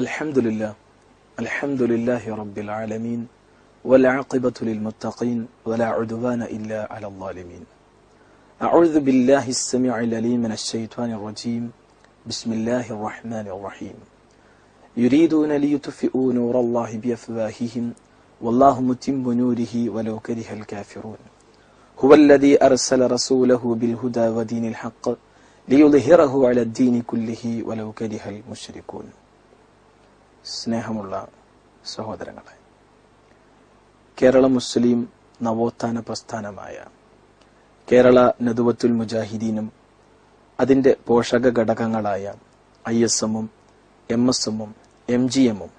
അൽഹംദുലില്ലാഹി റബ്ബിൽ ആലമീൻ والعاقبة للمتقين ولا عدوان إلا على الظالمين. أعوذ بالله السميع العليم من الشيطان الرجيم. بسم الله الرحمن الرحيم. يريدون ليطفئوا نور الله بأفواههم والله متم نوره ولو كره الكافرون. هو الذي أرسل رسوله بالهدى ودين الحق ليظهره على الدين كله ولو كره المشركون. സ്നേഹമുള്ള സഹോദരങ്ങളെ, കേരള മുസ്ലിം നവോത്ഥാന പ്രസ്ഥാനമായ കേരള നദുവത്തുൽ മുജാഹിദീനും അതിന്റെ പോഷക ഘടകങ്ങളായ ISM-ഉം MSM-ഉം MGM-ഉം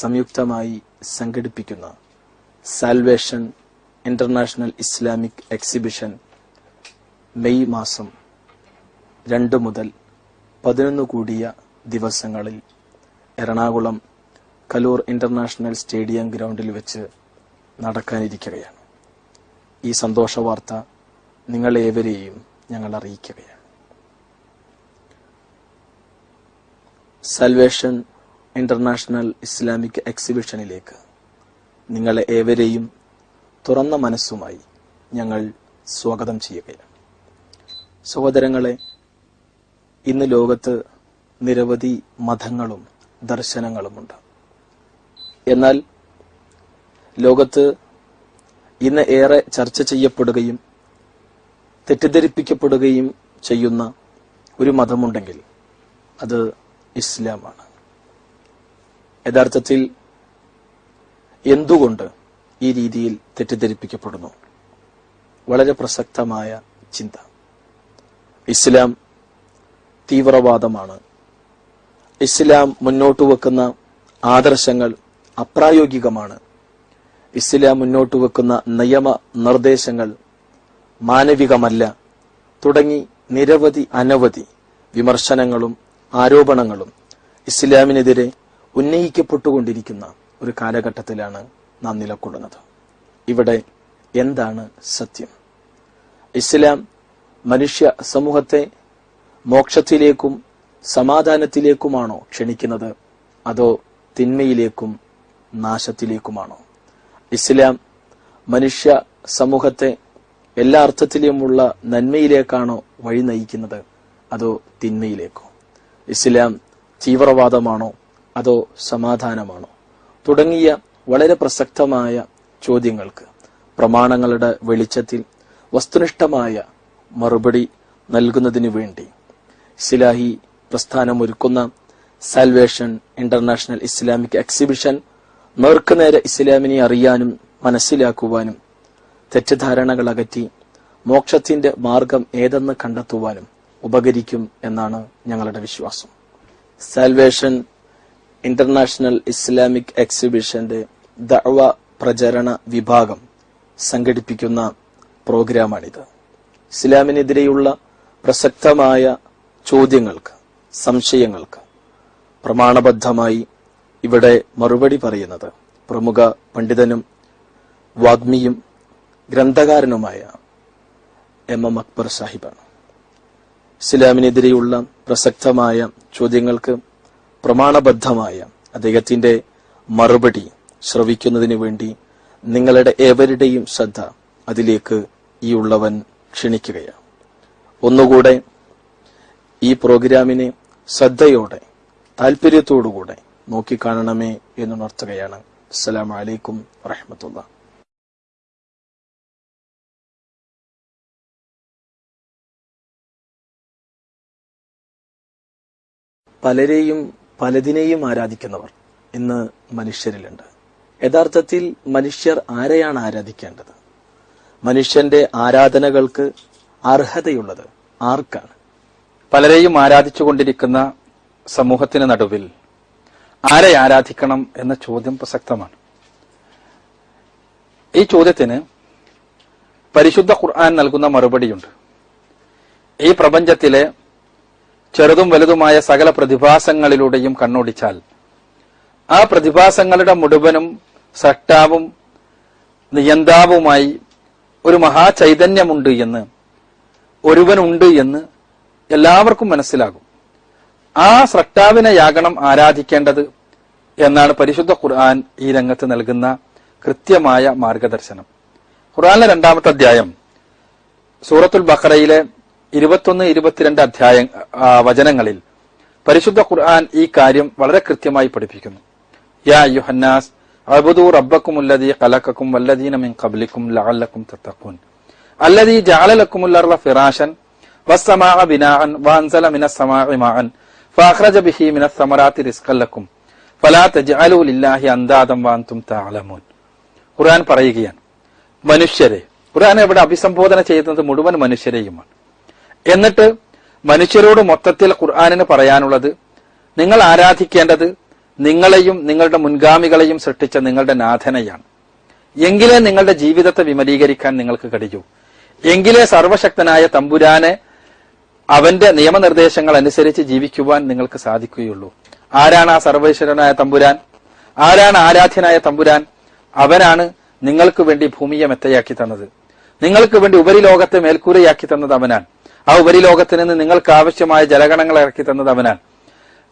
സംയുക്തമായി സംഘടിപ്പിക്കുന്ന salvation international Islamic exhibition May മാസം 2 മുതൽ 11 കൂടിയ ദിവസങ്ങളിൽ എറണാകുളം കലൂർ ഇന്റർനാഷണൽ സ്റ്റേഡിയം ഗ്രൗണ്ടിൽ വെച്ച് നടക്കാനിരിക്കുകയാണ്. ഈ സന്തോഷ വാർത്ത നിങ്ങളേവരെയും ഞങ്ങൾ അറിയിക്കുകയാണ്. സാൽവേഷൻ ഇന്റർനാഷണൽ ഇസ്ലാമിക് എക്സിബിഷനിലേക്ക് നിങ്ങളെ ഏവരെയും തുറന്ന മനസ്സുമായി ഞങ്ങൾ സ്വാഗതം ചെയ്യുകയാണ്. സഹോദരങ്ങളെ, ഇന്ന് ലോകത്ത് നിരവധി മതങ്ങളും ദർശനങ്ങളുമുണ്ട്. എന്നാൽ ലോകത്ത് ഇന്ന് ഏറെ ചർച്ച ചെയ്യപ്പെടുകയും തെറ്റിദ്ധരിപ്പിക്കപ്പെടുകയും ചെയ്യുന്ന ഒരു മതമുണ്ടെങ്കിൽ അത് ഇസ്ലാമാണ്. യഥാർത്ഥത്തിൽ എന്തുകൊണ്ട് ഈ രീതിയിൽ തെറ്റിദ്ധരിപ്പിക്കപ്പെടുന്നു? വളരെ പ്രസക്തമായ ചിന്ത. ഇസ്ലാം തീവ്രവാദമാണ്. ഇസ്ലാം മുന്നോട്ട് വെക്കുന്ന ആദർശങ്ങൾ അപ്രായോഗികമാണ്. ഇസ്ലാം മുന്നോട്ട് വെക്കുന്ന നിയമ നിർദ്ദേശങ്ങൾ മാനവികമല്ല തുടങ്ങി അനവധി വിമർശനങ്ങളും ആരോപണങ്ങളും ഇസ്ലാമിനെതിരെ ഉന്നയിക്കപ്പെട്ടുകൊണ്ടിരിക്കുന്ന ഒരു കാലഘട്ടത്തിലാണ് നാം നിലകൊള്ളുന്നത്. ഇവിടെ എന്താണ് സത്യം? ഇസ്ലാം മനുഷ്യ സമൂഹത്തെ മോക്ഷത്തിലേക്കും സമാധാനത്തിലേക്കുമാണോ ക്ഷണിക്കുന്നത്, അതോ തിന്മയിലേക്കും നാശത്തിലേക്കുമാണോ? ഇസ്ലാം മനുഷ്യ സമൂഹത്തെ എല്ലാ അർത്ഥത്തിലുമുള്ള നന്മയിലേക്കാണോ വഴി നയിക്കുന്നത്, അതോ തിന്മയിലേക്കോ? ഇസ്ലാം തീവ്രവാദമാണോ അതോ സമാധാനമാണോ? തുടങ്ങിയ വളരെ പ്രസക്തമായ ചോദ്യങ്ങൾക്ക് പ്രമാണങ്ങളുടെ വെളിച്ചത്തിൽ വസ്തുനിഷ്ഠമായ മറുപടി നൽകുന്നതിനു വേണ്ടി ഇസ്ലാഹി പ്രസ്ഥാനമൊരുക്കുന്ന സാൽവേഷൻ ഇന്റർനാഷണൽ ഇസ്ലാമിക് എക്സിബിഷൻ നേർക്കുനേരെ ഇസ്ലാമിനെ അറിയാനും മനസ്സിലാക്കുവാനും തെറ്റിദ്ധാരണകൾ അകറ്റി മോക്ഷത്തിന്റെ മാർഗം ഏതെന്ന് കണ്ടെത്തുവാനും ഉപകരിക്കും എന്നാണ് ഞങ്ങളുടെ വിശ്വാസം. സാൽവേഷൻ ഇന്റർനാഷണൽ ഇസ്ലാമിക് എക്സിബിഷന്റെ ദഅവ പ്രചരണ വിഭാഗം സംഘടിപ്പിക്കുന്ന പ്രോഗ്രാമാണിത്. ഇസ്ലാമിനെതിരെയുള്ള പ്രസക്തമായ ചോദ്യങ്ങൾക്ക്, സംശയങ്ങൾക്ക് പ്രമാണബദ്ധമായി ഇവിടെ മറുപടി പറയുന്നത് പ്രമുഖ പണ്ഡിതനും വാഗ്മിയും ഗ്രന്ഥകാരനുമായ MM അക്ബർ സാഹിബാണ്. ഇസ്ലാമിനെതിരെയുള്ള പ്രസക്തമായ ചോദ്യങ്ങൾക്ക് പ്രമാണബദ്ധമായ അദ്ദേഹത്തിന്റെ മറുപടി ശ്രവിക്കുന്നതിന് വേണ്ടി നിങ്ങളുടെ ഏവരുടെയും ശ്രദ്ധ അതിലേക്ക് ഈ ഉള്ളവൻ ക്ഷണിക്കുകയാണ്. ഒന്നുകൂടെ ഈ പ്രോഗ്രാമിനെ ശ്രദ്ധയോടെ താല്പര്യത്തോടുകൂടെ നോക്കിക്കാണണമേ എന്നുണർത്തുകയാണ്. അസ്സലാമു അലൈക്കും വറഹ്മത്തുള്ളാഹി. പലതിനെയും ആരാധിക്കുന്നവർ ഇന്ന് മനുഷ്യരിലുണ്ട്. യഥാർത്ഥത്തിൽ മനുഷ്യർ ആരെയാണ് ആരാധിക്കേണ്ടത്? മനുഷ്യന്റെ ആരാധനകൾക്ക് അർഹതയുള്ളത് ആർക്കാണ്? പലരെയും ആരാധിച്ചുകൊണ്ടിരിക്കുന്ന സമൂഹത്തിന് നടുവിൽ ആരെ ആരാധിക്കണം എന്ന ചോദ്യം പ്രസക്തമാണ്. ഈ ചോദ്യത്തിന് പരിശുദ്ധ ഖുർആൻ നൽകുന്ന മറുപടിയുണ്ട്. ഈ പ്രപഞ്ചത്തിലെ ചെറുതും വലുതുമായ സകല പ്രതിഭാസങ്ങളിലൂടെയും കണ്ണോടിച്ചാൽ ആ പ്രതിഭാസങ്ങളുടെ മുഴുവനും സൃഷ്ടാവും നിയന്താവുമായി ഒരു മഹാചൈതന്യമുണ്ട് എന്ന്, ഒരുവനുണ്ട് എന്ന് എല്ലാവർക്കും മനസ്സിലാകും. ആ സൃഷ്ടാവിനെയാകണം ആരാധിക്കേണ്ടത്, എന്നാണ് പരിശുദ്ധ ഖുർആൻ ഈ രംഗത്ത് നൽകുന്ന കൃത്യമായ മാർഗദർശനം. ഖുർആനിലെ 2-ാമത്തെ അധ്യായം സൂറത്തുൽ ബഖറയിലെ 21-22 വചനങ്ങളിൽ പരിശുദ്ധ ഖുർആൻ ഈ കാര്യം വളരെ കൃത്യമായി പഠിപ്പിക്കുന്നു. യാ അയ്യുഹന്നാസ് അബ്ദു റബ്ബക്കുമുല്ലദീ ഖലഖക്കും വല്ലദീന മിൻ ഖബ്ലിക്കും ലഅല്ലക്കും തത്തഖൂൻ അല്ലദീ ജഅല ലക്കുമുൽ അർള ഫിറാശൻ വസ്സമാഅ ബിനാഅൻ വഅൻസല മിനസ് സമാഇ മാഅൻ ഫഅഖ്റജ ബിഹി മിനസ് സമറാത്തി റിസ്ഖൻ ലക്കും ഫലാ തജ്അലൂ ലില്ലാഹി അൻദാദൻ വഅൻതും തഅലമൂൻ. ഖുർആൻ പറയുകയാണ്, മനുഷ്യരെ, ഖുർആൻ ഇവിടെ അഭിസംബോധന ചെയ്യുന്നത് മുഴുവൻ മനുഷ്യരെയുമാണ്. എന്നിട്ട് മനുഷ്യരോട് മൊത്തത്തിൽ ഖുർആനിന് പറയാനുള്ളത്, നിങ്ങൾ ആരാധിക്കേണ്ടത് നിങ്ങളെയും നിങ്ങളുടെ മുൻഗാമികളെയും സൃഷ്ടിച്ച നിങ്ങളുടെ നാഥനെയാണ്. എങ്കിലേ നിങ്ങളുടെ ജീവിതത്തെ വിമലീകരിക്കാൻ നിങ്ങൾക്ക് കഴിയൂ. എങ്കിലേ സർവശക്തനായ തമ്പുരാനെ അവന്റെ നിയമനിർദ്ദേശങ്ങൾ അനുസരിച്ച് ജീവിക്കുവാൻ നിങ്ങൾക്ക് സാധിക്കുകയുള്ളൂ. ആരാണ് ആ സർവേശ്വരനായ തമ്പുരാൻ? ആരാണ് ആരാധ്യനായ തമ്പുരാൻ? അവനാണ് നിങ്ങൾക്ക് വേണ്ടി ഭൂമിയെ മെത്തയാക്കി തന്നത്, നിങ്ങൾക്ക് വേണ്ടി ഉപരിലോകത്തെ മേൽക്കൂരയാക്കി തന്നത് അവനാണ്. ആ ഉപരിലോകത്തിൽ നിന്ന് നിങ്ങൾക്ക് ആവശ്യമായ ജലഗണങ്ങൾ ഇറക്കി തന്നത് അവനാണ്.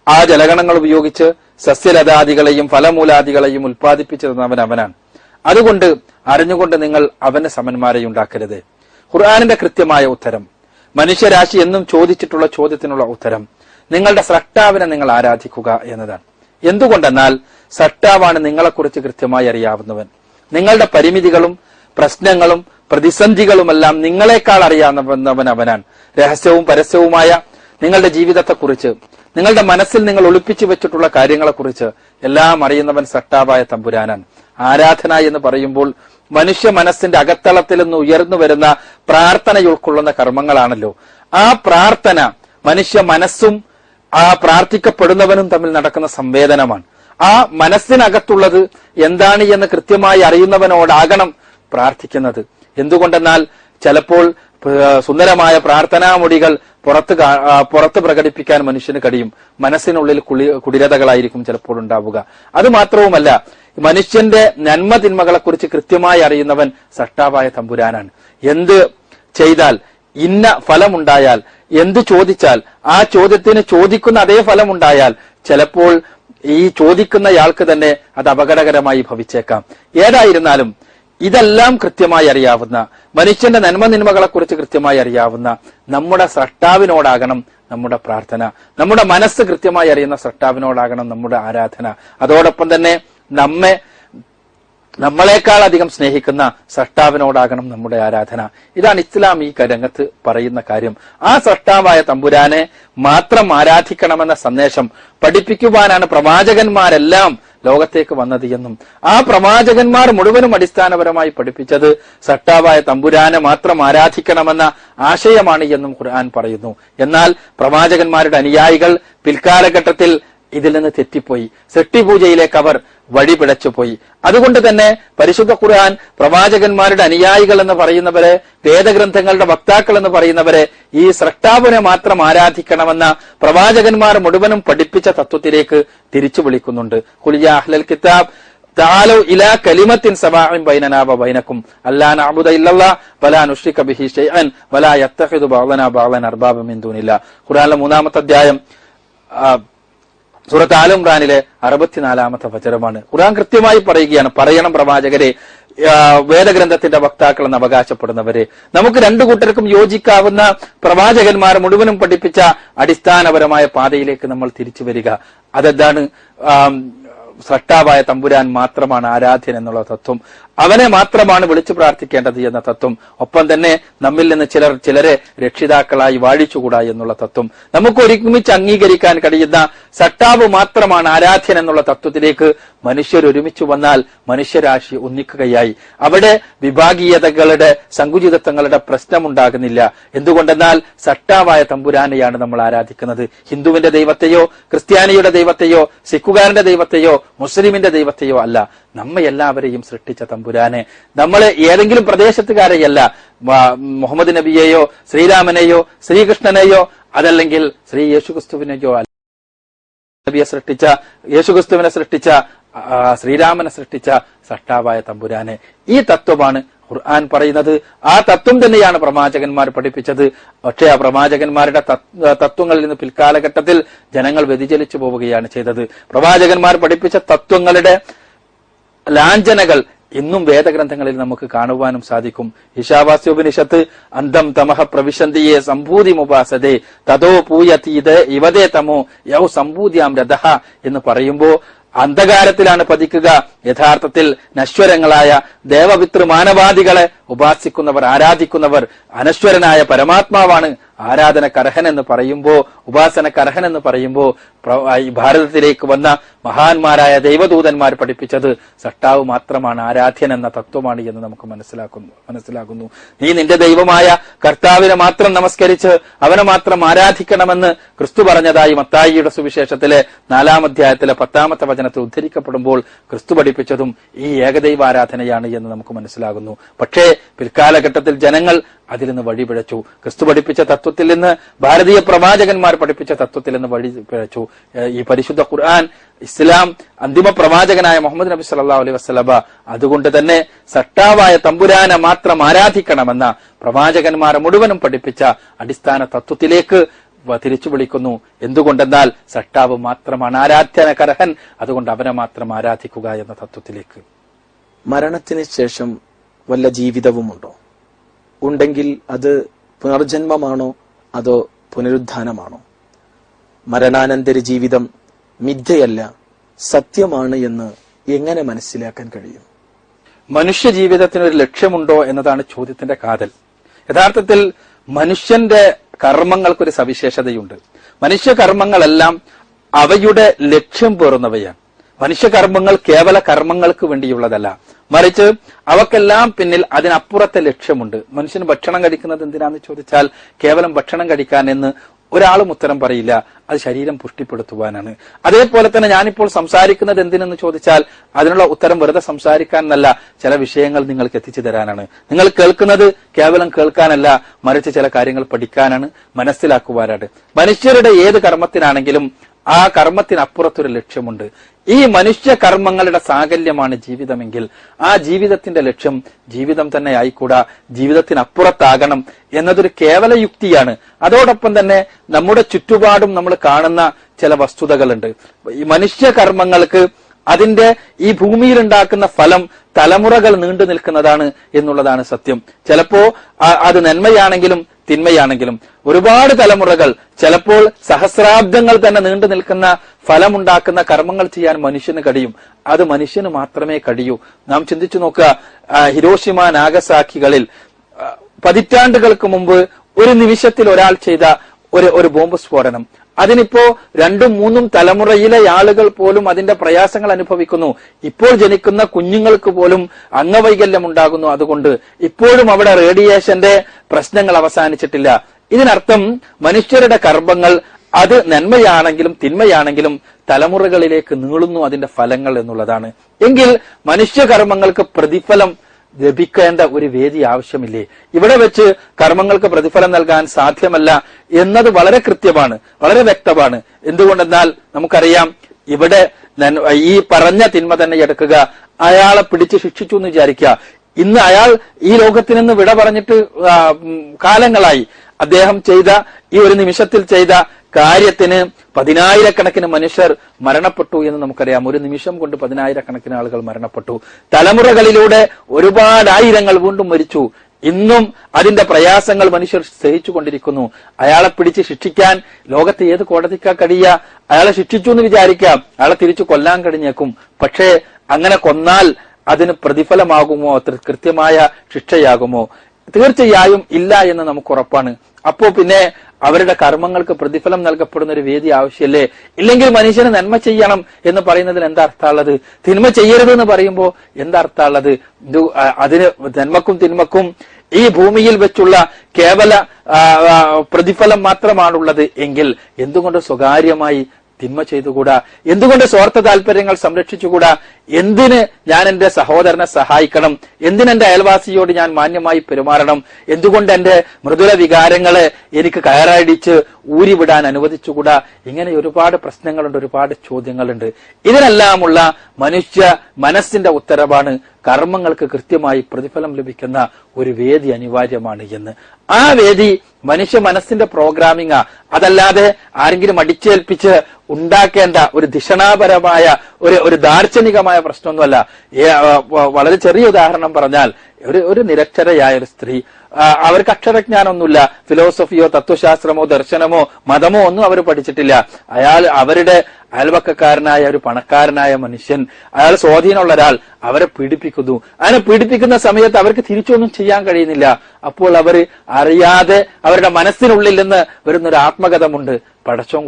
ആ ജലഗണങ്ങൾ ഉപയോഗിച്ച് സസ്യലതാദികളെയും ഫലമൂലാദികളെയും ഉൽപ്പാദിപ്പിച്ചു തന്നവൻ അവനാണ്. അതുകൊണ്ട് അറിഞ്ഞുകൊണ്ട് നിങ്ങൾ അവന് സമന്മാരെ ഉണ്ടാക്കരുത്. ഖുർആനിന്റെ കൃത്യമായ ഉത്തരം, മനുഷ്യരാശി എന്നും ചോദിച്ചിട്ടുള്ള ചോദ്യത്തിനുള്ള ഉത്തരം, നിങ്ങളുടെ സ്രഷ്ടാവിനെ നിങ്ങൾ ആരാധിക്കുക എന്നതാണ്. എന്തുകൊണ്ടെന്നാൽ സ്രഷ്ടാവാണ് നിങ്ങളെക്കുറിച്ച് കൃത്യമായി അറിയാവുന്നവൻ. നിങ്ങളുടെ പരിമിതികളും പ്രശ്നങ്ങളും പ്രതിസന്ധികളുമെല്ലാം നിങ്ങളെക്കാൾ അറിയാവുന്നവൻ അവനാണ്. രഹസ്യവും പരസ്യവുമായ നിങ്ങളുടെ ജീവിതത്തെക്കുറിച്ച്, നിങ്ങളുടെ മനസ്സിൽ നിങ്ങൾ ഒളിപ്പിച്ചു വെച്ചിട്ടുള്ള കാര്യങ്ങളെക്കുറിച്ച് എല്ലാം അറിയുന്നവൻ സ്രഷ്ടാവായ തമ്പുരാനാണ്. ആരാധന എന്ന് പറയുമ്പോൾ മനുഷ്യ മനസ്സിന്റെ അകത്തളത്തിൽ നിന്ന് ഉയർന്നു വരുന്ന പ്രാർത്ഥന ഉൾക്കൊള്ളുന്ന കർമ്മങ്ങളാണല്ലോ. ആ പ്രാർത്ഥന മനുഷ്യ മനസ്സും ആ പ്രാർത്ഥിക്കപ്പെടുന്നവനും തമ്മിൽ നടക്കുന്ന സംവേദനമാണ്. ആ മനസ്സിനകത്തുള്ളത് എന്താണ് എന്ന് കൃത്യമായി അറിയുന്നവനോടാകണം പ്രാർത്ഥിക്കുന്നത്. എന്തുകൊണ്ടെന്നാൽ ചിലപ്പോൾ സുന്ദരമായ പ്രാർത്ഥനാമൊഴികൾ പുറത്ത് പ്രകടിപ്പിക്കാൻ മനുഷ്യന് കഴിയും, മനസ്സിനുള്ളിൽ കുടിരതകളായിരിക്കും ചിലപ്പോൾ ഉണ്ടാവുക. അത് മാത്രവുമല്ല, മനുഷ്യന്റെ നന്മ തിന്മകളെ കുറിച്ച് കൃത്യമായി അറിയുന്നവൻ സൃഷ്ടാവായ തമ്പുരാനാണ്. എന്ത് ചെയ്താൽ ഇന്ന ഫലമുണ്ടായാൽ, എന്ത് ചോദിച്ചാൽ ആ ചോദ്യത്തിന് ചോദിക്കുന്ന അതേ ഫലമുണ്ടായാൽ ചിലപ്പോൾ ഈ ചോദിക്കുന്നയാൾക്ക് തന്നെ അത് അപകടകരമായി ഭവിച്ചേക്കാം. ഏതായിരുന്നാലും ഇതെല്ലാം കൃത്യമായി അറിയാവുന്ന, മനുഷ്യന്റെ നന്മ നിന്മകളെ കുറിച്ച് കൃത്യമായി അറിയാവുന്ന നമ്മുടെ സ്രഷ്ടാവിനോടാകണം നമ്മുടെ പ്രാർത്ഥന. നമ്മുടെ മനസ്സ് കൃത്യമായി അറിയുന്ന സ്രഷ്ടാവിനോടാകണം നമ്മുടെ ആരാധന. അതോടൊപ്പം തന്നെ നമ്മളെക്കാൾ അധികം സ്നേഹിക്കുന്ന സ്രഷ്ടാവിനോടാകണം നമ്മുടെ ആരാധന. ഇതാണ് ഇസ്ലാം ഈ രംഗത്ത് പറയുന്ന കാര്യം. ആ സ്രഷ്ടാവായ തമ്പുരാനെ മാത്രം ആരാധിക്കണമെന്ന സന്ദേശം പഠിപ്പിക്കുവാനാണ് പ്രവാചകന്മാരെല്ലാം ലോകത്തേക്ക് വന്നത് എന്നും ആ പ്രവാചകന്മാർ മുഴുവനും അടിസ്ഥാനപരമായി പഠിപ്പിച്ചത് സ്രഷ്ടാവായ തമ്പുരാനെ മാത്രം ആരാധിക്കണമെന്ന ആശയമാണ് എന്നും ഖുർആൻ പറയുന്നു. എന്നാൽ പ്രവാചകന്മാരുടെ അനുയായികൾ പിൽക്കാലഘട്ടത്തിൽ ഇതിൽ നിന്ന് തെറ്റിപ്പോയി, സൃഷ്ടിപൂജയിലേക്ക് അവർ വഴിപിഴച്ചുപോയി. അതുകൊണ്ട് തന്നെ പരിശുദ്ധ ഖുർആൻ പ്രവാചകന്മാരുടെ അനുയായികൾ എന്ന് പറയുന്നവരെ, വേദഗ്രന്ഥങ്ങളുടെ വക്താക്കൾ എന്ന് പറയുന്നവരെ ഈ സ്രഷ്ടാവിനെ മാത്രം ആരാധിക്കണമെന്ന പ്രവാചകന്മാർ മുഴുവനും പഠിപ്പിച്ച തത്വത്തിലേക്ക് തിരിച്ചു വിളിക്കുന്നുണ്ട്. ഖുൽ യാ അഹ്ലൽ കിതാബ് തആലൂ ഇലാ കലിമത്തിൻ സവാഇൻ ബൈനനാ വബൈനകും അല്ലാ നഅബുദ ഇല്ലല്ലാഹ് വലാ നുശ്രിക ബിഹി ശൈഅൻ വലാ യത്തഖിദു ബഅദനാ ബഅദൻ അർബാബ മിൻ ദൂനില്ലാഹ്. ഖുർആനിലെ 3-ാമത്തെ അധ്യായം സൂറത്ത് ആൽ ഇംറാനിലെ 64-ാമത്തെ വചനമാണ്. ഖുർആൻ കൃത്യമായി പറയുകയാണ്, പറയണം പ്രവാചകരെ, വേദഗ്രന്ഥത്തിന്റെ വക്താക്കൾ എന്ന് അവകാശപ്പെടുന്നവരെ, നമുക്ക് രണ്ടു കൂട്ടർക്കും യോജിക്കാവുന്ന പ്രവാചകന്മാർ മുഴുവനും പഠിപ്പിച്ച അടിസ്ഥാനപരമായ പാതയിലേക്ക് നമ്മൾ തിരിച്ചു വരിക. അതെന്താണ്? സ്രഷ്ടാവായ തമ്പുരാൻ മാത്രമാണ് ആരാധ്യൻ എന്നുള്ള തത്വം, അവനെ മാത്രമാണ് വിളിച്ചു പ്രാർത്ഥിക്കേണ്ടത് എന്ന തത്വം, ഒപ്പം തന്നെ നമ്മിൽ നിന്ന് ചിലരെ രക്ഷിതാക്കളായി വാഴിച്ചുകൂടാ എന്നുള്ള തത്വം, നമുക്ക് ഒരുമിച്ച് അംഗീകരിക്കാൻ കഴിയുന്ന സട്ടാവ് മാത്രമാണ് ആരാധ്യൻ എന്നുള്ള തത്വത്തിലേക്ക് മനുഷ്യർ ഒരുമിച്ച് വന്നാൽ മനുഷ്യരാശി ഒന്നിക്കുകയായി. അവിടെ വിഭാഗീയതകളുടെ സങ്കുചിതത്വങ്ങളുടെ പ്രശ്നമുണ്ടാകുന്നില്ല. എന്തുകൊണ്ടെന്നാൽ സട്ടാവായ തമ്പുരാനെയാണ് നമ്മൾ ആരാധിക്കുന്നത്. ഹിന്ദുവിന്റെ ദൈവത്തെയോ ക്രിസ്ത്യാനിയുടെ ദൈവത്തെയോ സിഖുകാരന്റെ ദൈവത്തെയോ മുസ്ലിമിന്റെ ദൈവത്തെയോ അല്ല, നമ്മെ എല്ലാവരെയും സൃഷ്ടിച്ച തമ്പുരാനെ, നമ്മളെ ഏതെങ്കിലും പ്രദേശത്തുകാരെയല്ല, മുഹമ്മദ് നബിയെയോ ശ്രീരാമനെയോ ശ്രീകൃഷ്ണനെയോ അതല്ലെങ്കിൽ ശ്രീ യേശുക്രിസ്തുവിനെയോ നബിയെ സൃഷ്ടിച്ച യേശുക്രിസ്തുവിനെ സൃഷ്ടിച്ച ശ്രീരാമനെ സൃഷ്ടിച്ച സൃഷ്ടാവായ തമ്പുരാനെ. ഈ തത്വമാണ് ഖുർആൻ പറയുന്നത്. ആ തത്വം തന്നെയാണ് പ്രവാചകന്മാർ പഠിപ്പിച്ചത്. പക്ഷേ ആ പ്രവാചകന്മാരുടെ തത്വങ്ങളിൽ നിന്ന് പിൽക്കാലഘട്ടത്തിൽ ജനങ്ങൾ വ്യതിചലിച്ചു പോവുകയാണ് ചെയ്തത്. പ്രവാചകന്മാർ പഠിപ്പിച്ച തത്വങ്ങളുടെ ലാഞ്ചനകൾ ഇന്നും വേദഗ്രന്ഥങ്ങളിൽ നമുക്ക് കാണുവാനും സാധിക്കും. ഈശാവാസ്യോപനിഷത്ത് അന്തം തമഹ പ്രവിശന്തിയെ സംഭൂതി മുപാസതേ തതോ പൂയതീത് ഇവതേ തമോ യൗ സംഭൂതിയാം രഥഃ എന്ന് പറയുമ്പോ അന്ധകാരത്തിലാണ് പതിക്കുക. യഥാർത്ഥത്തിൽ നശ്വരങ്ങളായ ദേവപിതൃ മാനവാദികളെ ഉപാസിക്കുന്നവർ, ആരാധിക്കുന്നവർ അനശ്വരനായ പരമാത്മാവാണ് ആരാധനക്കർഹൻ എന്ന് പറയുമ്പോ, ഉപാസനക്കർഹൻ എന്ന് പറയുമ്പോ ഈ ഭാരതത്തിലേക്ക് വന്ന മഹാന്മാരായ ദൈവദൂതന്മാർ പഠിപ്പിച്ചത് സട്ടാവ് മാത്രമാണ് ആരാധ്യൻ എന്ന തത്വമാണ് എന്ന് നമുക്ക് മനസ്സിലാകുന്നു. നീ നിന്റെ ദൈവമായ കർത്താവിനെ മാത്രം നമസ്കരിച്ച് അവനെ മാത്രം ആരാധിക്കണമെന്ന് ക്രിസ്തു പറഞ്ഞതായി മത്തായിയുടെ സുവിശേഷത്തിലെ 4-ാം അധ്യായത്തിലെ 10-ാമത്തെ വചനത്തിൽ ഉദ്ധരിക്കപ്പെടുമ്പോൾ ക്രിസ്തു പഠിപ്പിച്ചതും ഈ ഏകദൈവ ആരാധനയാണ് എന്ന് നമുക്ക് മനസ്സിലാകുന്നു. പക്ഷേ പിൽക്കാലഘട്ടത്തിൽ ജനങ്ങൾ അതിൽ നിന്ന് വഴിപിഴച്ചു. ക്രിസ്തു പഠിപ്പിച്ച തത്വത്തിൽ നിന്ന്, ഭാരതീയ പ്രവാചകന്മാർ പഠിപ്പിച്ച തത്വത്തിൽ നിന്ന് വഴിപിഴച്ചു. ഈ പരിശുദ്ധ ഖുർആൻ, ഇസ്ലാം, അന്തിമ പ്രവാചകനായ മുഹമ്മദ് നബി സല്ലല്ലാഹു അലൈഹി വസല്ലമ അതുകൊണ്ട് തന്നെ സട്ടാവായ തമ്പുരാനെ മാത്രം ആരാധിക്കണമെന്ന പ്രവാചകന്മാരെ മുഴുവനും പഠിപ്പിച്ച അടിസ്ഥാന തത്വത്തിലേക്ക് തിരിച്ചു വിളിക്കുന്നു. എന്തുകൊണ്ടെന്നാൽ സട്ടാവ് മാത്രമാണ് ആരാധ്യനകർഹൻ, അതുകൊണ്ട് അവനെ മാത്രം ആരാധിക്കുക എന്ന തത്വത്തിലേക്ക്. മരണത്തിന് ശേഷം വല്ല ജീവിതവുമുണ്ടോ? ഉണ്ടെങ്കിൽ അത് പുനർജന്മമാണോ അതോ പുനരുദ്ധാനമാണോ? മരണാനന്തര ജീവിതം മിഥ്യയല്ല, സത്യമാണ് എന്ന് എങ്ങനെ മനസ്സിലാക്കാൻ കഴിയും? മനുഷ്യ ജീവിതത്തിന് ഒരു ലക്ഷ്യമുണ്ടോ എന്നതാണ് ചോദ്യത്തിന്റെ കാതൽ. യഥാർത്ഥത്തിൽ മനുഷ്യന്റെ കർമ്മങ്ങൾക്കൊരു സവിശേഷതയുണ്ട്. മനുഷ്യ കർമ്മങ്ങളെല്ലാം അവയുടെ ലക്ഷ്യം പേറുന്നവയാണ്. മനുഷ്യകർമ്മങ്ങൾ കേവല കർമ്മങ്ങൾക്ക് വേണ്ടിയുള്ളതല്ല, മറിച്ച് അവക്കെല്ലാം പിന്നിൽ അതിനപ്പുറത്തെ ലക്ഷ്യമുണ്ട്. മനുഷ്യന് ഭക്ഷണം കഴിക്കുന്നത് എന്തിനാന്ന് ചോദിച്ചാൽ കേവലം ഭക്ഷണം കഴിക്കാൻ എന്ന് ഒരാളും ഉത്തരം പറയില്ല. അത് ശരീരം പുഷ്ടിപ്പെടുത്തുവാനാണ്. അതേപോലെ തന്നെ ഞാനിപ്പോൾ സംസാരിക്കുന്നത് എന്തിനെന്ന് ചോദിച്ചാൽ അതിനുള്ള ഉത്തരം വെറുതെ സംസാരിക്കാൻ എന്നല്ല, ചില വിഷയങ്ങൾ നിങ്ങൾക്ക് എത്തിച്ചു തരാനാണ്. നിങ്ങൾ കേൾക്കുന്നത് കേവലം കേൾക്കാനല്ല, മറിച്ച് ചില കാര്യങ്ങൾ പഠിക്കാനാണ്, മനസ്സിലാക്കുവാനാണ്. മനുഷ്യരുടെ ഏത് കർമ്മത്തിനാണെങ്കിലും ആ കർമ്മത്തിനപ്പുറത്തൊരു ലക്ഷ്യമുണ്ട്. ഈ മനുഷ്യ കർമ്മങ്ങളുടെ സാകല്യമാണ് ജീവിതമെങ്കിൽ ആ ജീവിതത്തിന്റെ ലക്ഷ്യം ജീവിതം തന്നെ ആയിക്കൂടാ, ജീവിതത്തിനപ്പുറത്താകണം എന്നതൊരു കേവല യുക്തിയാണ്. അതോടൊപ്പം തന്നെ നമ്മുടെ ചുറ്റുപാടും നമ്മൾ കാണുന്ന ചില വസ്തുതകളുണ്ട്. ഈ മനുഷ്യ കർമ്മങ്ങൾക്ക് അതിന്റെ ഈ ഭൂമിയിൽ ഉണ്ടാക്കുന്ന ഫലം തലമുറകൾ നീണ്ടു നിൽക്കുന്നതാണ് എന്നുള്ളതാണ് സത്യം. ചിലപ്പോ അത് നന്മയാണെങ്കിലും തിന്മയാണെങ്കിലും ഒരുപാട് തലമുറകൾ, ചിലപ്പോൾ സഹസ്രാബ്ദങ്ങൾ തന്നെ നീണ്ടു നിൽക്കുന്ന ഫലമുണ്ടാക്കുന്ന കർമ്മങ്ങൾ ചെയ്യാൻ മനുഷ്യന് കഴിയും. അത് മനുഷ്യന് മാത്രമേ കഴിയൂ. നാം ചിന്തിച്ചു നോക്കുക, ഹിരോഷിമ നാഗസാക്കികളിൽ പതിറ്റാണ്ടുകൾക്ക് മുമ്പ് ഒരു നിമിഷത്തിൽ ഒരാൾ ചെയ്ത ഒരു ബോംബ് സ്ഫോടനം, അതിനിപ്പോ 2-3 തലമുറയിലെ ആളുകൾ പോലും അതിന്റെ പ്രയാസങ്ങൾ അനുഭവിക്കുന്നു. ഇപ്പോൾ ജനിക്കുന്ന കുഞ്ഞുങ്ങൾക്ക് പോലും അംഗവൈകല്യം ഉണ്ടാകുന്നു. അതുകൊണ്ട് ഇപ്പോഴും അവിടെ റേഡിയേഷന്റെ പ്രശ്നങ്ങൾ അവസാനിച്ചിട്ടില്ല. ഇതിനർത്ഥം മനുഷ്യരുടെ കർമ്മങ്ങൾ അത് നന്മയാണെങ്കിലും തിന്മയാണെങ്കിലും തലമുറകളിലേക്ക് നീളുന്നു അതിന്റെ ഫലങ്ങൾ എന്നുള്ളതാണ്. എങ്കിൽ മനുഷ്യകർമ്മങ്ങൾക്ക് പ്രതിഫലം ലഭിക്കേണ്ട ഒരു വേദി ആവശ്യമില്ലേ? ഇവിടെ വെച്ച് കർമ്മങ്ങൾക്ക് പ്രതിഫലം നൽകാൻ സാധ്യമല്ല എന്നത് വളരെ കൃത്യമാണ്, വളരെ വ്യക്തമാണ്. എന്തുകൊണ്ടെന്നാൽ നമുക്കറിയാം, ഇവിടെ ഈ പറഞ്ഞ തിന്മ തന്നെ എടുക്കുക, അയാളെ പിടിച്ച് ശിക്ഷിച്ചു എന്ന് വിചാരിക്കുക. ഇന്ന് അയാൾ ഈ ലോകത്തിൽ നിന്ന് വിട പറഞ്ഞിട്ട് കാലങ്ങളായി. അദ്ദേഹം ചെയ്ത ഈ ഒരു നിമിഷത്തിൽ ചെയ്ത കാര്യത്തിന് 10,000-കണക്കിന് മനുഷ്യർ മരണപ്പെട്ടു എന്ന് നമുക്കറിയാം. ഒരു നിമിഷം കൊണ്ട് 10,000-കണക്കിന് ആളുകൾ മരണപ്പെട്ടു. തലമുറകളിലൂടെ ഒരുപാട് ആയിരങ്ങൾ വീണ്ടും മരിച്ചു. ഇന്നും അതിന്റെ പ്രയാസങ്ങൾ മനുഷ്യർ സഹിച്ചു കൊണ്ടിരിക്കുന്നു. അയാളെ പിടിച്ച് ശിക്ഷിക്കാൻ ലോകത്ത് ഏത് കോടതിക്കാ കഴിയുക? അയാളെ ശിക്ഷിച്ചു എന്ന് വിചാരിക്കാം, അയാളെ തിരിച്ചു കൊല്ലാൻ കഴിഞ്ഞേക്കും. പക്ഷേ അങ്ങനെ കൊന്നാൽ അതിന് പ്രതിഫലമാകുമോ? അത്ര കൃത്യമായ ശിക്ഷയാകുമോ? തീർച്ചയായും ഇല്ല എന്ന് നമുക്ക് ഉറപ്പാണ്. അപ്പോ പിന്നെ അവരുടെ കർമ്മങ്ങൾക്ക് പ്രതിഫലം നൽകപ്പെടുന്ന ഒരു വേദി ആവശ്യമല്ലേ? ഇല്ലെങ്കിൽ മനുഷ്യന് നന്മ ചെയ്യണം എന്ന് പറയുന്നതിൽ എന്താ അർത്ഥമുള്ളത്? തിന്മ ചെയ്യരുത് എന്ന് പറയുമ്പോൾ എന്താ അർത്ഥമുള്ളത്? അതിന് നന്മക്കും തിന്മക്കും ഈ ഭൂമിയിൽ വെച്ചുള്ള കേവല പ്രതിഫലം മാത്രമാണുള്ളത് എങ്കിൽ എന്തുകൊണ്ട് സ്വകാര്യമായി തിന്മ ചെയ്തുകൂടാ? എന്തുകൊണ്ട് സ്വാർത്ഥ താല്പര്യങ്ങൾ സംരക്ഷിച്ചുകൂടാ? എന്തിന് ഞാൻ എന്റെ സഹോദരനെ സഹായിക്കണം, എന്തിന് എന്റെ അയൽവാസിയോട് ഞാൻ മാന്യമായി പെരുമാറണം, എന്തുകൊണ്ട് എന്റെ മൃദുല വികാരങ്ങളെ എനിക്ക് കയറടിച്ച് ഊരിവിടാൻ അനുവദിച്ചുകൂടാ? ഇങ്ങനെ ഒരുപാട് പ്രശ്നങ്ങളുണ്ട്, ഒരുപാട് ചോദ്യങ്ങളുണ്ട്. ഇതിനെല്ലാമുള്ള മനുഷ്യ മനസ്സിന്റെ ഉത്തരവാണ് കർമ്മങ്ങൾക്ക് കൃത്യമായി പ്രതിഫലം ലഭിക്കുന്ന ഒരു വേദി അനിവാര്യമാണ് എന്ന്. ആ വേദി മനുഷ്യ മനസ്സിന്റെ പ്രോഗ്രാമിംഗാ, അതല്ലാതെ ആരെങ്കിലും അടിച്ചേൽപ്പിച്ച് ഉണ്ടാക്കേണ്ട ഒരു ധിഷണാപരമായ ഒരു ദാർശനികമായ പ്രശ്നമൊന്നുമല്ല. വളരെ ചെറിയ ഉദാഹരണം പറഞ്ഞാൽ, ഒരു നിരക്ഷരയായ ഒരു സ്ത്രീ, അവർക്ക് അക്ഷരജ്ഞാനമൊന്നുമില്ല, ഫിലോസഫിയോ തത്വശാസ്ത്രമോ ദർശനമോ മതമോ ഒന്നും അവർ പഠിച്ചിട്ടില്ല. അവരുടെ അയൽവക്കക്കാരനായ ഒരു പണക്കാരനായ മനുഷ്യൻ, അയാൾ സ്വാധീനമുള്ള ഒരാൾ അവരെ പീഡിപ്പിക്കുന്നു. അങ്ങനെ പീഡിപ്പിക്കുന്ന സമയത്ത് അവർക്ക് തിരിച്ചൊന്നും ചെയ്യാൻ കഴിയുന്നില്ല. അപ്പോൾ അവർ അറിയാതെ അവരുടെ മനസ്സിനുള്ളിൽ നിന്ന് വരുന്നൊരു ആത്മഗതമുണ്ട്, പടച്ചോൻ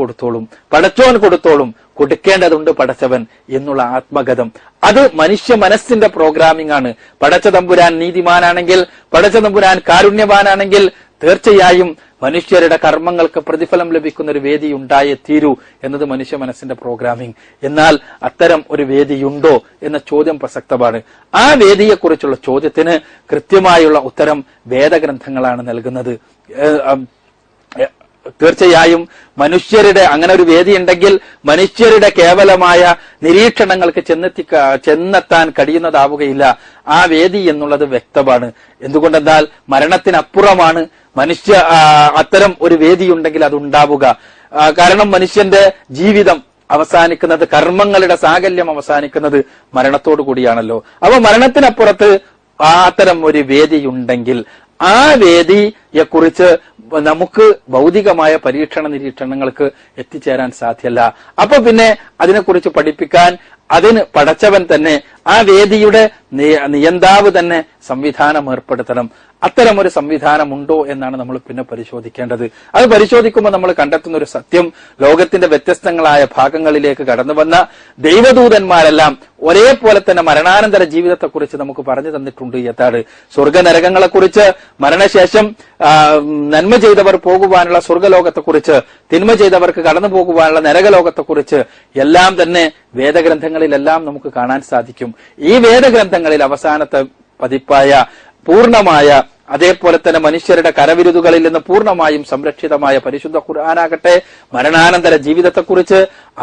കൊടുത്തോളും, കൊടുക്കേണ്ടതുണ്ട് പടച്ചവൻ എന്നുള്ള ആത്മഗതം. അത് മനുഷ്യ മനസ്സിന്റെ പ്രോഗ്രാമിംഗ് ആണ്. പടച്ച തമ്പുരാൻ നീതിമാനാണെങ്കിൽ, പടച്ച തമ്പുരാൻ കാരുണ്യവാനാണെങ്കിൽ തീർച്ചയായും മനുഷ്യരുടെ കർമ്മങ്ങൾക്ക് പ്രതിഫലം ലഭിക്കുന്ന ഒരു വേദി ഉണ്ടായേ തീരൂ എന്നത് മനുഷ്യ മനസ്സിന്റെ പ്രോഗ്രാമിംഗ്. എന്നാൽ അത്തരം ഒരു വേദിയുണ്ടോ എന്ന ചോദ്യം പ്രസക്തമാണ്. ആ വേദിയെക്കുറിച്ചുള്ള ചോദ്യത്തിന് കൃത്യമായുള്ള ഉത്തരം വേദഗ്രന്ഥങ്ങളാണ് നൽകുന്നത്. തീർച്ചയായും മനുഷ്യരുടെ അങ്ങനെ ഒരു വേദി ഉണ്ടെങ്കിൽ മനുഷ്യരുടെ കേവലമായ നിരീക്ഷണങ്ങൾക്ക് ചെന്നെത്താൻ കഴിയുന്നതാവുകയില്ല. ആ വേദി എന്നുള്ളത് വ്യക്തമാണ്. എന്തുകൊണ്ടെന്നാൽ മരണത്തിനപ്പുറമാണ് മനുഷ്യ അത്തരം ഒരു വേദിയുണ്ടെങ്കിൽ അതുണ്ടാവുക. കാരണം മനുഷ്യന്റെ ജീവിതം അവസാനിക്കുന്നത്, കർമ്മങ്ങളുടെ സാകല്യം അവസാനിക്കുന്നത് മരണത്തോടു കൂടിയാണല്ലോ. അപ്പൊ മരണത്തിനപ്പുറത്ത് അത്തരം ഒരു വേദിയുണ്ടെങ്കിൽ ആ വേദിയെക്കുറിച്ച് നമുക്ക് ഭൗതികമായ പരീക്ഷണ നിരീക്ഷണങ്ങൾക്ക് എത്തിച്ചേരാൻ സാധ്യമല്ല. അപ്പൊ പിന്നെ അതിനെക്കുറിച്ച് പഠിപ്പിക്കാൻ അതിന് പടച്ചവൻ തന്നെ, ആ വേദിയുടെ നിയന്താവ് തന്നെ സംവിധാനം ഏർപ്പെടുത്തണം. അത്തരം ഒരു സംവിധാനമുണ്ടോ എന്നാണ് നമ്മൾ പിന്നെ പരിശോധിക്കേണ്ടത്. അത് പരിശോധിക്കുമ്പോൾ നമ്മൾ കണ്ടെത്തുന്ന ഒരു സത്യം, ലോകത്തിന്റെ വ്യത്യസ്തങ്ങളായ ഭാഗങ്ങളിലേക്ക് കടന്നു വന്ന ദൈവദൂതന്മാരെല്ലാം ഒരേപോലെ തന്നെ മരണാനന്തര ജീവിതത്തെക്കുറിച്ച് നമുക്ക് പറഞ്ഞു തന്നിട്ടുണ്ട് എന്നാണ്. സ്വർഗനരകങ്ങളെക്കുറിച്ച്, മരണശേഷം നന്മ ചെയ്തവർ പോകുവാനുള്ള സ്വർഗലോകത്തെക്കുറിച്ച്, തിന്മ ചെയ്തവർക്ക് കടന്നു പോകുവാനുള്ള നരകലോകത്തെക്കുറിച്ച് എല്ലാം തന്നെ വേദഗ്രന്ഥങ്ങളിലെല്ലാം നമുക്ക് കാണാൻ സാധിക്കും. ഈ വേദഗ്രന്ഥങ്ങളിൽ അവസാനത്തെ പതിപ്പായ പൂർണ്ണമായ, അതേപോലെ തന്നെ മനുഷ്യരുടെ കരവിരുതുകളിൽ നിന്ന് പൂർണ്ണമായും സംരക്ഷിതമായ പരിശുദ്ധ ഖുർആനാകട്ടെ മരണാനന്തര ജീവിതത്തെക്കുറിച്ച്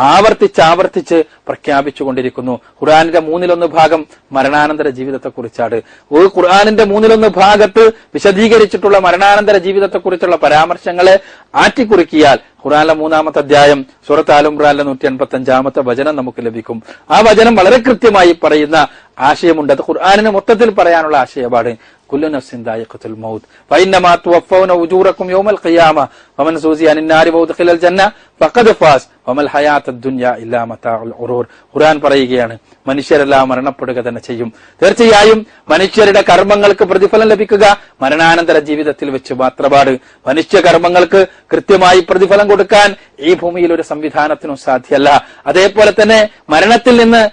ആവർത്തിച്ച് പ്രഖ്യാപിച്ചുകൊണ്ടിരിക്കുന്നു. ഖുർആനിന്റെ 1/3 ഭാഗം മരണാനന്തര ജീവിതത്തെക്കുറിച്ചാണ്. ഖുർആനിന്റെ 1/3 ഭാഗത്ത് വിശദീകരിച്ചിട്ടുള്ള മരണാനന്തര ജീവിതത്തെക്കുറിച്ചുള്ള പരാമർശങ്ങളെ ആറ്റിക്കുറിക്കിയാൽ ഖുർആനിലെ 3-ാമത്തെ അധ്യായം സൂറത്ത് ആൽ ഇംറാനിലെ 185-ാമത്തെ വചനം നമുക്ക് ലഭിക്കും. ആ വചനം വളരെ കൃത്യമായി പറയുന്ന ആശയമുണ്ട്. അത് ഖുർആനിന് മൊത്തത്തിൽ പറയാനുള്ള ആശയമാണ്. കുല്ലു നഫ്സിൻ ദായിഖത്തുൽ മൗത്ത് ഫഇന്നമാ തുവഫൗന ഉജൂറക്കും യൗമൽ ഖിയാമ വമൻ സൂസിയ അനിൻ നാരി വഉദ്ഖിലൽ ജന്ന ഫഖദ് ഫാസ് വമൽ ഹയാത്തുദ് ദുനിയ ഇല്ലാ മതാഉൽ ഉറൂർ. ഖുർആൻ പറയുകയാണ്, മനുഷ്യരെല്ലാം മരണപ്പെടുക തന്നെ ചെയ്യും. തീർച്ചയായും മനുഷ്യരുടെ കർമ്മങ്ങൾക്ക് പ്രതിഫലം ലഭിക്കുക മരണാനന്തര ജീവിതത്തിൽ വെച്ച് മാത്രമാണ്. മനുഷ്യ കർമ്മങ്ങൾക്ക് കൃത്യമായി പ്രതിഫലം കൊടുക്കാൻ ഈ ഭൂമിയിൽ ഒരു സംവിധാനത്തിനും സാധ്യമല്ല. അതേപോലെ തന്നെ മരണത്തിൽ നിന്ന്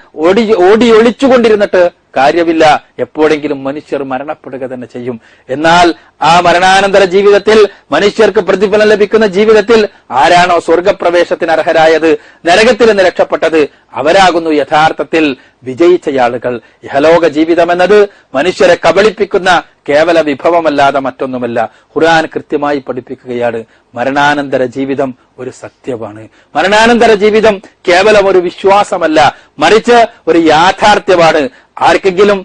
ഓടി ഒളിച്ചുകൊണ്ടിരുന്നിട്ട് കാര്യമില്ല. എപ്പോഴെങ്കിലും മനുഷ്യർ മരണപ്പെടുക തന്നെ ചെയ്യും. എന്നാൽ ആ മരണാനന്തര ജീവിതത്തിൽ മനുഷ്യർക്ക് പ്രതിഫലം ലഭിക്കുന്ന ജീവിതത്തിൽ ആരാണോ സ്വർഗപ്രവേശത്തിന് അർഹരായത്, നരകത്തിൽ നിന്ന് രക്ഷപ്പെട്ടത്, അവരാകുന്നു യഥാർത്ഥത്തിൽ വിജയിച്ചയാളുകൾ. ഇഹലോക ജീവിതം എന്നത് മനുഷ്യരെ കബളിപ്പിക്കുന്ന കേവല വിഭവമല്ലാതെ മറ്റൊന്നുമല്ല. ഖുർആൻ കൃത്യമായി പഠിപ്പിക്കുകയാണ്, മരണാനന്തര ജീവിതം ഒരു സത്യമാണ്. മരണാനന്തര ജീവിതം കേവലം ഒരു വിശ്വാസമല്ല, മറിച്ച് ഒരു യാഥാർത്ഥ്യമാണ്. ആർക്കെങ്കിലും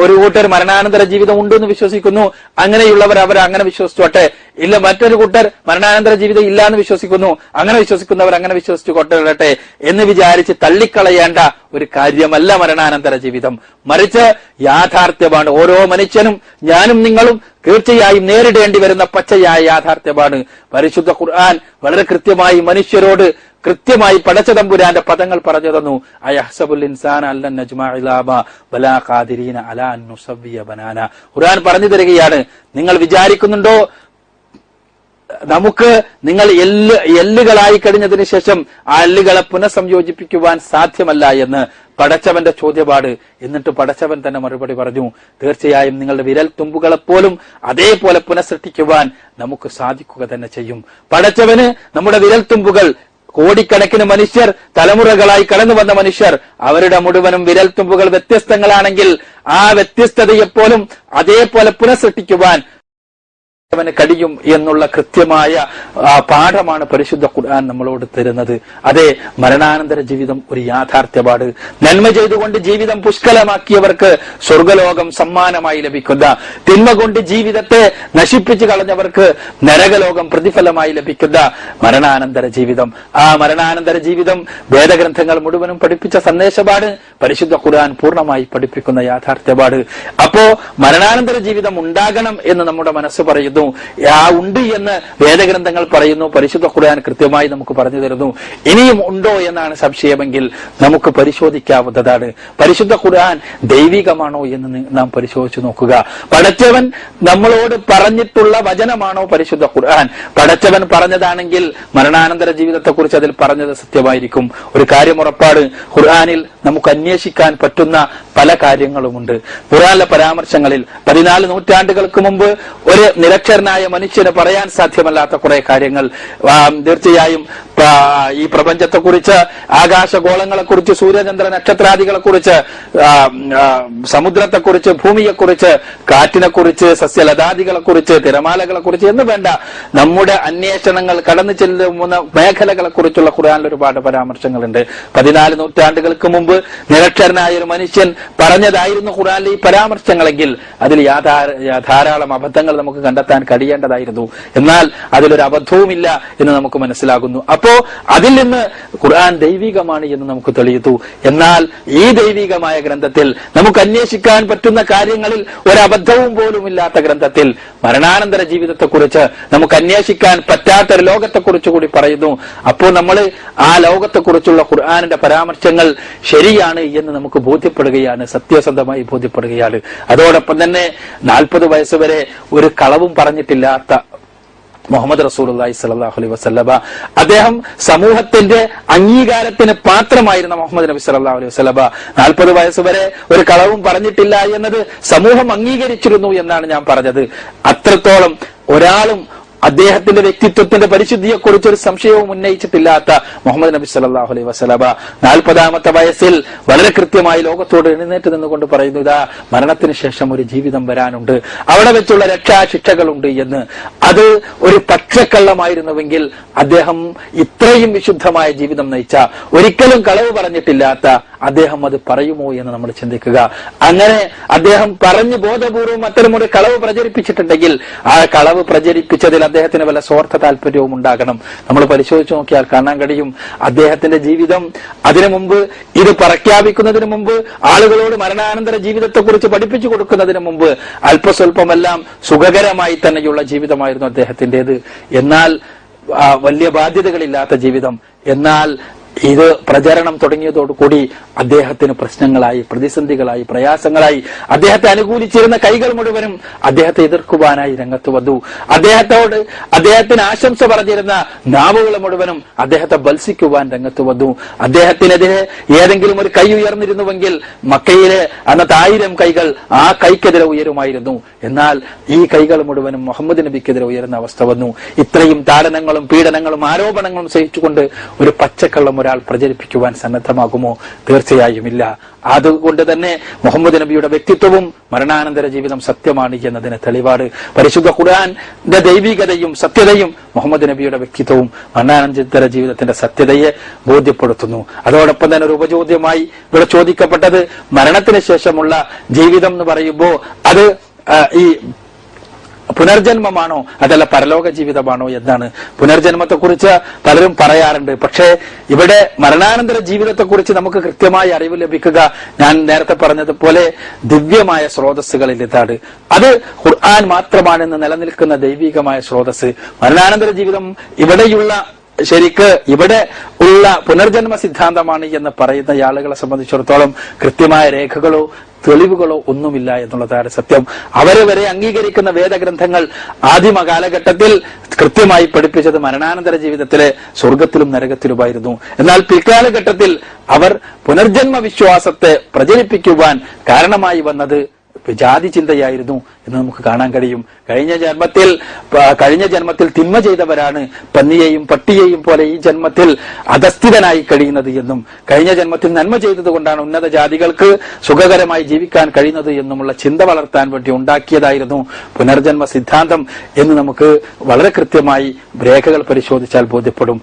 ഒരു കൂട്ടർ മരണാനന്തര ജീവിതം ഉണ്ടെന്ന് വിശ്വസിക്കുന്നു, അങ്ങനെയുള്ളവർ അവർ അങ്ങനെ വിശ്വസിച്ചോട്ടെ. ഇല്ല, മറ്റൊരു കൂട്ടർ മരണാനന്തര ജീവിതം ഇല്ല എന്ന് വിശ്വസിക്കുന്നു, അങ്ങനെ വിശ്വസിക്കുന്നവർ അങ്ങനെ വിശ്വസിച്ചു കൊട്ടട്ടെ എന്ന് വിചാരിച്ച് തള്ളിക്കളയേണ്ട ഒരു കാര്യമല്ല മരണാനന്തര ജീവിതം, മറിച്ച് യാഥാർത്ഥ്യമാണ്. ഓരോ മനുഷ്യനും, ഞാനും നിങ്ങളും തീർച്ചയായും നേരിടേണ്ടി വരുന്ന പച്ചയായ യാഥാർത്ഥ്യമാണ്. പരിശുദ്ധ ഖുർആൻ വളരെ കൃത്യമായി മനുഷ്യരോട് കൃത്യമായി പടച്ച തമ്പുരാന്റെ പദങ്ങൾ പറഞ്ഞു തന്നു. അയഹ്സബുൽ ഇൻസാന അല്ലൻ നജ്മഅ ഇലാമ വലാ ഖാദിരീന അലാ അൻ നുസവ്വിയ ബനാന. ഖുർആൻ പറഞ്ഞു തരികയാണ്, നിങ്ങൾ വിചാരിക്കുന്നുണ്ടോ നിങ്ങൾ എല്ലുകളായി കഴിഞ്ഞതിന് ശേഷം ആ എല്ലുകളെ പുനഃസംയോജിപ്പിക്കുവാൻ സാധ്യമല്ല എന്ന് പടച്ചവന്റെ ചോദ്യപാട്. എന്നിട്ട് പടച്ചവൻ തന്നെ മറുപടി പറഞ്ഞു, തീർച്ചയായും നിങ്ങളുടെ വിരൽ തുമ്പുകളെപ്പോലും അതേപോലെ പുനഃസൃഷ്ടിക്കുവാൻ നമുക്ക് സാധിക്കുക തന്നെ ചെയ്യും. പടച്ചവന് നമ്മുടെ വിരൽ തുമ്പുകൾ കോടിക്കണക്കിന് മനുഷ്യർ, തലമുറകളായി കടന്നു വന്ന മനുഷ്യർ, അവരുടെ മുഴുവനും വിരൽത്തുമ്പുകൾ വ്യത്യസ്തങ്ങളാണെങ്കിൽ ആ വ്യത്യസ്തതയെപ്പോലും അതേപോലെ പുനഃസൃഷ്ടിക്കുവാൻ അവന് കഴിയും എന്നുള്ള കൃത്യമായ പാഠമാണ് പരിശുദ്ധ ഖുർആൻ നമ്മളോട് തരുന്നത്. അതെ, മരണാനന്തര ജീവിതം ഒരു യാഥാർത്ഥ്യപാട്. നന്മ ചെയ്തുകൊണ്ട് ജീവിതം പുഷ്കലമാക്കിയവർക്ക് സ്വർഗലോകം സമ്മാനമായി ലഭിക്കുന്ന, തിന്മ കൊണ്ട് ജീവിതത്തെ നശിപ്പിച്ചു കളഞ്ഞവർക്ക് നരകലോകം പ്രതിഫലമായി ലഭിക്കുന്ന മരണാനന്തര ജീവിതം. ആ മരണാനന്തര ജീവിതം വേദഗ്രന്ഥങ്ങൾ മുഴുവനും പഠിപ്പിച്ച സന്ദേശപാട്, പരിശുദ്ധ ഖുർആൻ പൂർണ്ണമായി പഠിപ്പിക്കുന്ന യാഥാർത്ഥ്യപാട്. അപ്പോ മരണാനന്തര ജീവിതം ഉണ്ടാകണം എന്ന് നമ്മുടെ മനസ്സ് പറയുന്നു, ഉണ്ട് എന്ന് വേദഗ്രന്ഥങ്ങൾ പറയുന്നു, പരിശുദ്ധ ഖുർആൻ കൃത്യമായി നമുക്ക് പറഞ്ഞു തരുന്നു. ഇനിയും ഉണ്ടോ എന്നാണ് സംശയമെങ്കിൽ നമുക്ക് പരിശോധിക്കാവുന്നതാണ്. പരിശുദ്ധ ഖുർആൻ ദൈവികമാണോ എന്ന് നാം പരിശോധിച്ചു നോക്കുക. പടച്ചവൻ നമ്മളോട് പറഞ്ഞിട്ടുള്ള വചനമാണോ പരിശുദ്ധ ഖുർആൻ? പടച്ചവൻ പറഞ്ഞതാണെങ്കിൽ മരണാനന്തര ജീവിതത്തെക്കുറിച്ച് അതിൽ പറഞ്ഞത് സത്യമായിരിക്കും. ഒരു കാര്യം ഉറപ്പാട്, ഖുർആനിൽ നമുക്ക് അന്വേഷിക്കാൻ പറ്റുന്ന പല കാര്യങ്ങളുമുണ്ട്. ഖുർആനിലെ പരാമർശങ്ങളിൽ 14 നൂറ്റാണ്ടുകൾക്ക് മുമ്പ് ഒരു നിരക്ഷരനായ മനുഷ്യന് പറയാൻ സാധ്യമല്ലാത്ത കുറെ കാര്യങ്ങൾ തീർച്ചയായും ഈ പ്രപഞ്ചത്തെക്കുറിച്ച്, ആകാശഗോളങ്ങളെക്കുറിച്ച്, സൂര്യചന്ദ്ര നക്ഷത്രാദികളെക്കുറിച്ച്, സമുദ്രത്തെക്കുറിച്ച്, ഭൂമിയെക്കുറിച്ച്, കാറ്റിനെക്കുറിച്ച്, സസ്യലതാദികളെക്കുറിച്ച്, തിരമാലകളെക്കുറിച്ച് എന്ന് വേണ്ട നമ്മുടെ അന്വേഷണങ്ങൾ കടന്നു ചെല്ലുന്ന മേഖലകളെക്കുറിച്ചുള്ള ഖുർആനിൽ ഒരുപാട് പരാമർശങ്ങളുണ്ട്. 14 നൂറ്റാണ്ടുകൾക്ക് മുമ്പ് നിരക്ഷരനായ ഒരു മനുഷ്യൻ പറഞ്ഞതായിരുന്നു ഖുർആനിലെ ഈ പരാമർശങ്ങളെങ്കിൽ അതിൽ ധാരാളം അബദ്ധങ്ങൾ നമുക്ക് കണ്ടെത്താൻ കഴിയേണ്ടതായിരുന്നു. എന്നാൽ അതിലൊരു അബദ്ധവുമില്ല എന്ന് നമുക്ക് മനസ്സിലാകുന്നു. അപ്പോ അതിൽ നിന്ന് ഖുർആൻ ദൈവികമാണ് എന്ന് നമുക്ക് തെളിയിച്ചു. എന്നാൽ ഈ ദൈവികമായ ഗ്രന്ഥത്തിൽ നമുക്ക് അന്വേഷിക്കാൻ പറ്റുന്ന കാര്യങ്ങളിൽ ഒരു അബദ്ധവും പോലും ഇല്ലാത്ത ഗ്രന്ഥത്തിൽ മരണാനന്തര ജീവിതത്തെക്കുറിച്ച് നമുക്ക് അന്വേഷിക്കാൻ പറ്റാത്തൊരു ലോകത്തെക്കുറിച്ച് കൂടി പറയുന്നു. അപ്പോൾ നമ്മൾ ആ ലോകത്തെക്കുറിച്ചുള്ള ഖുർആനിന്റെ പരാമർശങ്ങൾ ശരിയാണ് എന്ന് നമുക്ക് ബോധ്യപ്പെടുകയാണ്, സത്യസന്ധമായി ബോധ്യപ്പെടുകയാണ്. അതോടൊപ്പം തന്നെ 40 വയസ്സ് വരെ ഒരു കളവും പറഞ്ഞിട്ടില്ലാത്ത മുഹമ്മദ് റസൂലുള്ളാഹി സ്വല്ലല്ലാഹു അലൈഹി വസല്ലമ, അദ്ദേഹം സമൂഹത്തിന്റെ അംഗീകാരത്തിന് പാത്രമായിരുന്ന മുഹമ്മദ് നബി സ്വല്ലല്ലാഹു അലൈഹി വസല്ലമ 40 വയസ്സ് വരെ ഒരു കളവും പറഞ്ഞിട്ടില്ല എന്നത് സമൂഹം അംഗീകരിച്ചിരുന്നു എന്നാണ് ഞാൻ പറഞ്ഞത്. അത്രത്തോളം ഒരാളും അദ്ദേഹത്തിന്റെ വ്യക്തിത്വത്തിന്റെ പരിശുദ്ധിയെക്കുറിച്ച് ഒരു സംശയവും ഉന്നയിച്ചിട്ടില്ലാത്ത മുഹമ്മദ് നബി സല്ലല്ലാഹു അലൈഹി വസല്ലമ 40-ാമത്തെ വയസ്സിൽ വളരെ കൃത്യമായി ലോകത്തോട് എഴുന്നേറ്റ് നിന്നുകൊണ്ട് പറയുന്നു, ഇതാ മരണത്തിന് ശേഷം ഒരു ജീവിതം വരാനുണ്ട്, അവിടെ വെച്ചുള്ള രക്ഷാശിക്ഷകളുണ്ട് എന്ന്. അത് ഒരു പച്ചക്കള്ളമായിരുന്നുവെങ്കിൽ അദ്ദേഹം ഇത്രയും വിശുദ്ധമായ ജീവിതം നയിച്ച, ഒരിക്കലും കളവ് പറഞ്ഞിട്ടില്ലാത്ത അദ്ദേഹം അത് പറയുമോ എന്ന് നമ്മൾ ചിന്തിക്കുക. അങ്ങനെ അദ്ദേഹം പറഞ്ഞു ബോധപൂർവം അത്തരമൊരു കളവ് പ്രചരിപ്പിച്ചിട്ടുണ്ടെങ്കിൽ ആ കളവ് പ്രചരിപ്പിച്ചതിൽ അദ്ദേഹത്തിന് വല്ല സ്വാർത്ഥ താല്പര്യവും ഉണ്ടാകണം. നമ്മൾ പരിശോധിച്ചു നോക്കിയാൽ കാണാൻ കഴിയും, അദ്ദേഹത്തിന്റെ ജീവിതം അതിനു മുമ്പ്, ഇത് പ്രഖ്യാപിക്കുന്നതിന് മുമ്പ്, ആളുകളോട് മരണാനന്തര ജീവിതത്തെക്കുറിച്ച് പഠിപ്പിച്ചു കൊടുക്കുന്നതിന് മുമ്പ് അല്പസ്വല്പമെല്ലാം സുഖകരമായി തന്നെയുള്ള ജീവിതമായിരുന്നു അദ്ദേഹത്തിൻ്റെത്. എന്നാൽ വലിയ ബാധ്യതകളില്ലാത്ത ജീവിതം. എന്നാൽ ഇത് പ്രചരണം തുടങ്ങിയതോടുകൂടി അദ്ദേഹത്തിന് പ്രശ്നങ്ങളായി, പ്രതിസന്ധികളായി, പ്രയാസങ്ങളായി. അദ്ദേഹത്തെ അനുകൂലിച്ചിരുന്ന കൈകൾ മുഴുവനും അദ്ദേഹത്തെ എതിർക്കുവാനായി രംഗത്ത് വന്നു. അദ്ദേഹത്തിന് ആശംസ പറഞ്ഞിരുന്ന നാവുകൾ മുഴുവനും അദ്ദേഹത്തെ ബത്സിക്കുവാൻ രംഗത്ത് വന്നു. അദ്ദേഹത്തിനെതിരെ ഏതെങ്കിലും ഒരു കൈ ഉയർന്നിരുന്നുവെങ്കിൽ മക്കയിലെ അന്നത്തെ 1000 കൈകൾ ആ കൈക്കെതിരെ ഉയരുമായിരുന്നു. എന്നാൽ ഈ കൈകൾ മുഴുവനും മുഹമ്മദ് നബിക്കെതിരെ ഉയരുന്ന അവസ്ഥ വന്നു. ഇത്രയും താടനങ്ങളും പീഡനങ്ങളും ആരോപണങ്ങളും സഹിച്ചുകൊണ്ട് ഒരു പച്ചക്കള്ളം ഒരാൾ പ്രചരിപ്പിക്കുവാൻ സന്നദ്ധമാകുമോ? തീർച്ചയായും ഇല്ല. അതുകൊണ്ട് തന്നെ മുഹമ്മദ് നബിയുടെ വ്യക്തിത്വവും മരണാനന്തര ജീവിതം സത്യമാണ് എന്നതിന് തെളിവാണ്. പരിശുദ്ധ ഖുർആന്റെ ദൈവികതയും സത്യതയും മുഹമ്മദ് നബിയുടെ വ്യക്തിത്വവും മരണാനന്തര ജീവിതത്തിന്റെ സത്യതയെ ബോധ്യപ്പെടുത്തുന്നു. അതോടൊപ്പം തന്നെ ഒരു ഉപചോദ്യമായി ഇവിടെ ചോദിക്കപ്പെട്ടത്, മരണത്തിന് ശേഷമുള്ള ജീവിതം എന്ന് പറയുമ്പോൾ അത് ഈ പുനർജന്മമാണോ അതല്ല പരലോക ജീവിതമാണോ എന്നാണ്. പുനർജന്മത്തെക്കുറിച്ച് പലരും പറയാറുണ്ട്. പക്ഷേ ഇവിടെ മരണാനന്തര ജീവിതത്തെക്കുറിച്ച് നമുക്ക് കൃത്യമായ അറിവ് ലഭിക്കുക, ഞാൻ നേരത്തെ പറഞ്ഞതുപോലെ ദിവ്യമായ സ്രോതസ്സുകളിൽ ഇതാണ്. അത് ഖുർആൻ മാത്രമാണെന്ന് നിലനിൽക്കുന്ന ദൈവികമായ സ്രോതസ്. മരണാനന്തര ജീവിതം ഇവിടെയുള്ള ശരിക്ക് ഇവിടെ ഉള്ള പുനർജന്മ സിദ്ധാന്തമാണ് എന്ന് പറയുന്ന ആളുകളെ സംബന്ധിച്ചിടത്തോളം കൃത്യമായ രേഖകളോ തെളിവുകളോ ഒന്നുമില്ല എന്നുള്ളതാണ് സത്യം. അവരെ വരെ അംഗീകരിക്കുന്ന വേദഗ്രന്ഥങ്ങൾ ആദിമ കാലഘട്ടത്തിൽ കൃത്യമായി പഠിപ്പിച്ചത് മരണാനന്തര ജീവിതത്തിലെ സ്വർഗത്തിലും നരകത്തിലുമായിരുന്നു. എന്നാൽ പിൽക്കാലഘട്ടത്തിൽ അവർ പുനർജന്മ വിശ്വാസത്തെ പ്രചരിപ്പിക്കുവാൻ കാരണമായി വന്നത് ജാതി ചിന്തയായിരുന്നു എന്ന് നമുക്ക് കാണാൻ കഴിയും. കഴിഞ്ഞ ജന്മത്തിൽ തിന്മ ചെയ്തവരാണ് പന്നിയെയും പട്ടിയെയും പോലെ ഈ ജന്മത്തിൽ അധസ്ഥിതനായി കഴിയുന്നത് എന്നും കഴിഞ്ഞ ജന്മത്തിൽ നന്മ ചെയ്തത് കൊണ്ടാണ് ഉന്നത ജാതികൾക്ക് സുഖകരമായി ജീവിക്കാൻ കഴിയുന്നത് എന്നുമുള്ള ചിന്ത വളർത്താൻ വേണ്ടി ഉണ്ടാക്കിയതായിരുന്നു പുനർജന്മ സിദ്ധാന്തം എന്ന് നമുക്ക് വളരെ കൃത്യമായി രേഖകൾ പരിശോധിച്ചാൽ ബോധ്യപ്പെടും.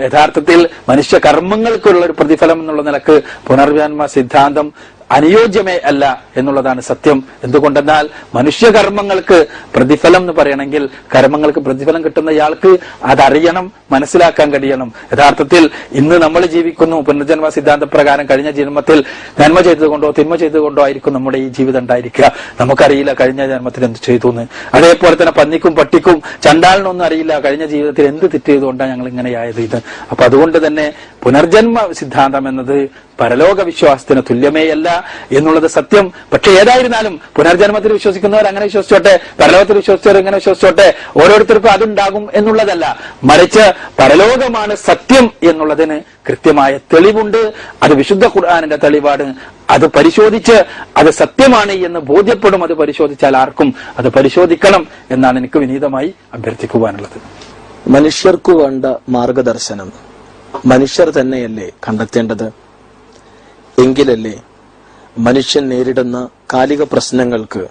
യഥാർത്ഥത്തിൽ മനുഷ്യ കർമ്മങ്ങൾക്കുള്ള ഒരു പ്രതിഫലം എന്നുള്ള നിലക്ക് പുനർജന്മ സിദ്ധാന്തം അനുയോജ്യമേ അല്ല എന്നുള്ളതാണ് സത്യം. എന്തുകൊണ്ടെന്നാൽ മനുഷ്യകർമ്മങ്ങൾക്ക് പ്രതിഫലം എന്ന് പറയണമെങ്കിൽ കർമ്മങ്ങൾക്ക് പ്രതിഫലം കിട്ടുന്ന ഇയാൾക്ക് അതറിയണം, മനസ്സിലാക്കാൻ കഴിയണം. യഥാർത്ഥത്തിൽ ഇന്ന് നമ്മൾ ജീവിക്കുന്നു പുനർജന്മ സിദ്ധാന്ത പ്രകാരം കഴിഞ്ഞ ജന്മത്തിൽ നന്മ ചെയ്തതുകൊണ്ടോ തിന്മ ചെയ്തുകൊണ്ടോ ആയിരിക്കും നമ്മുടെ ഈ ജീവിതം ഉണ്ടായിരിക്കുക. നമുക്കറിയില്ല കഴിഞ്ഞ ജന്മത്തിൽ എന്ത് ചെയ്തു എന്ന്. അതേപോലെ തന്നെ പന്നിക്കും പട്ടിക്കും ചണ്ടാളിനൊന്നും അറിയില്ല കഴിഞ്ഞ ജീവിതത്തിൽ എന്ത് തെറ്റ് ചെയ്തുകൊണ്ടാണ് ഞങ്ങൾ ഇങ്ങനെയായത് ഇത്. അപ്പൊ അതുകൊണ്ട് തന്നെ പുനർജന്മ സിദ്ധാന്തം എന്നത് പരലോക വിശ്വാസത്തിന് തുല്യമേയല്ല എന്നുള്ളത് സത്യം. പക്ഷെ ഏതായിരുന്നാലും പുനർജന്മത്തിൽ വിശ്വസിക്കുന്നവർ അങ്ങനെ വിശ്വസിച്ചോട്ടെ, പരലോകത്തിൽ വിശ്വസിച്ചവർ ഇങ്ങനെ വിശ്വസിച്ചോട്ടെ, ഓരോരുത്തർക്കും അതുണ്ടാകും എന്നുള്ളതല്ല, മറിച്ച് പരലോകമാണ് സത്യം എന്നുള്ളതിന് കൃത്യമായ തെളിവുണ്ട്. അത് വിശുദ്ധ ഖുർആനിന്റെ തെളിവാണ്. അത് പരിശോധിച്ച് അത് സത്യമാണ് എന്ന് ബോധ്യപ്പെടും. അത് പരിശോധിച്ചാൽ ആർക്കും അത് പരിശോധിക്കണം എന്നാണ് എനിക്ക് വിനീതമായി അഭ്യർത്ഥിക്കുവാനുള്ളത്. മനുഷ്യർക്കു വേണ്ട മാർഗദർശനം മനുഷ്യർ തന്നെയല്ലേ കണ്ടെത്തേണ്ടത്? എങ്കിലല്ലേ മനുഷ്യൻ നേരിടുന്ന കാലിക പ്രശ്നങ്ങൾക്ക്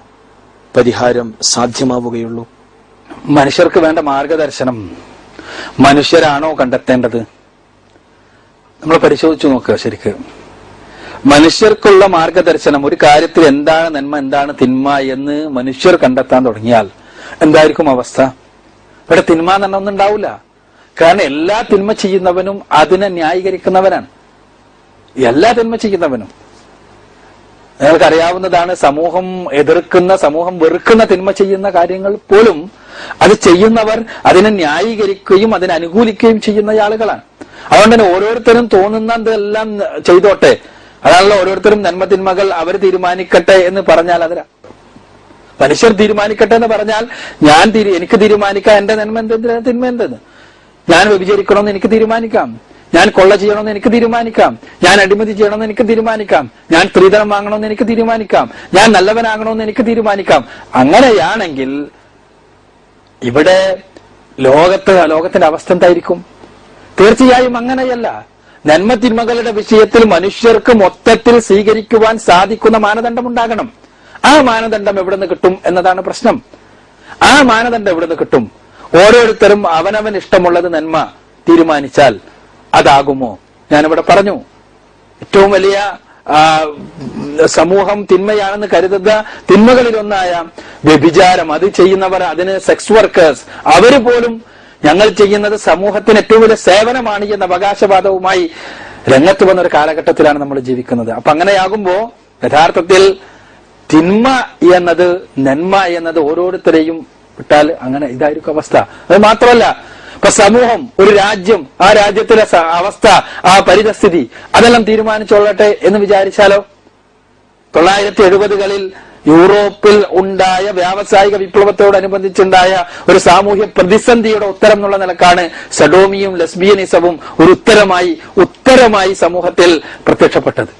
പരിഹാരം സാധ്യമാവുകയുള്ളൂ. മനുഷ്യർക്ക് വേണ്ട മാർഗദർശനം മനുഷ്യരാണോ കണ്ടെത്തേണ്ടത്? നമ്മൾ പരിശോധിച്ചു നോക്കുക. ശരിക്ക് മനുഷ്യർക്കുള്ള മാർഗദർശനം, ഒരു കാര്യത്തിൽ എന്താണ് നന്മ എന്താണ് തിന്മ എന്ന് മനുഷ്യർ കണ്ടെത്താൻ തുടങ്ങിയാൽ എന്തായിരിക്കും അവസ്ഥ? ഇവിടെ തിന്മ എന്ന് ഒന്നും ഉണ്ടാവില്ല. കാരണം എല്ലാ തിന്മ ചെയ്യുന്നവനും അതിനെ ന്യായീകരിക്കുന്നവനാണ്. എല്ലാ തിന്മ ചെയ്യുന്നവനും നിങ്ങൾക്കറിയാവുന്നതാണ്. സമൂഹം എതിർക്കുന്ന, സമൂഹം വെറുക്കുന്ന തിന്മ ചെയ്യുന്ന കാര്യങ്ങൾ പോലും അത് ചെയ്യുന്നവർ അതിനെ ന്യായീകരിക്കുകയും അതിനെ അനുകൂലിക്കുകയും ചെയ്യുന്ന ആളുകളാണ്. അതുകൊണ്ട് തന്നെ ഓരോരുത്തരും തോന്നുന്നതെല്ലാം ചെയ്തോട്ടെ, അതാണല്ലോ ഓരോരുത്തരും നന്മ തിന്മകൾ അവർ തീരുമാനിക്കട്ടെ എന്ന് പറഞ്ഞാൽ അതിനാ മനുഷ്യർ തീരുമാനിക്കട്ടെ എന്ന് പറഞ്ഞാൽ എനിക്ക് തീരുമാനിക്കാം എന്റെ നന്മ എന്തെന്ന് തിന്മ എന്തെന്ന്. ഞാൻ വ്യഭിചരിക്കണമെന്ന് എനിക്ക് തീരുമാനിക്കാം, ഞാൻ കൊള്ള ചെയ്യണമെന്ന് എനിക്ക് തീരുമാനിക്കാം, ഞാൻ അടിമതി ചെയ്യണമെന്ന് എനിക്ക് തീരുമാനിക്കാം, ഞാൻ സ്ത്രീധനം വാങ്ങണമെന്ന് എനിക്ക് തീരുമാനിക്കാം, ഞാൻ നല്ലവനാകണമെന്ന് എനിക്ക് തീരുമാനിക്കാം. അങ്ങനെയാണെങ്കിൽ ഇവിടെ ലോകത്തിന്റെ അവസ്ഥ എന്തായിരിക്കും? തീർച്ചയായും അങ്ങനെയല്ല. നന്മ തിന്മകളുടെ വിഷയത്തിൽ മനുഷ്യർക്ക് മൊത്തത്തിൽ സ്വീകരിക്കുവാൻ സാധിക്കുന്ന മാനദണ്ഡം ഉണ്ടാകണം. ആ മാനദണ്ഡം എവിടെ നിന്ന് കിട്ടും എന്നതാണ് പ്രശ്നം. ആ മാനദണ്ഡം എവിടെ നിന്ന് കിട്ടും? ഓരോരുത്തരും അവനവൻ ഇഷ്ടമുള്ളത് നന്മ തീരുമാനിച്ചാൽ അതാകുമോ? ഞാനിവിടെ പറഞ്ഞു, ഏറ്റവും വലിയ സമൂഹം തിന്മയാണെന്ന് കരുതുന്ന തിന്മകളിലൊന്നായ വ്യഭിചാരം, അത് ചെയ്യുന്നവർ, അതിന് സെക്സ് വർക്കേഴ്സ്, അവര് പോലും ഞങ്ങൾ ചെയ്യുന്നത് സമൂഹത്തിന് ഏറ്റവും വലിയ സേവനമാണ് എന്ന അവകാശവാദവുമായി രംഗത്ത് വന്ന ഒരു കാലഘട്ടത്തിലാണ് നമ്മൾ ജീവിക്കുന്നത്. അപ്പൊ അങ്ങനെയാകുമ്പോ യഥാർത്ഥത്തിൽ തിന്മ എന്നത് നന്മ എന്നത് ഓരോരുത്തരെയും വിട്ടാൽ അങ്ങനെ ഇതായിരിക്കും അവസ്ഥ. അത് മാത്രമല്ല, ഇപ്പൊ സമൂഹം, ഒരു രാജ്യം, ആ രാജ്യത്തിലെ അവസ്ഥ, ആ പരിതസ്ഥിതി അതെല്ലാം തീരുമാനിച്ചോളട്ടെ എന്ന് വിചാരിച്ചാലോ? 1970-കളിൽ യൂറോപ്പിൽ ഉണ്ടായ വ്യാവസായിക വിപ്ലവത്തോടനുബന്ധിച്ചുണ്ടായ ഒരു സാമൂഹ്യ പ്രതിസന്ധിയുടെ ഉത്തരം എന്നുള്ള നിലക്കാണ് സഡോമിയും ലെസ്ബിയനിസവും ഒരു ഉത്തരമായി സമൂഹത്തിൽ പ്രത്യക്ഷപ്പെട്ടത്.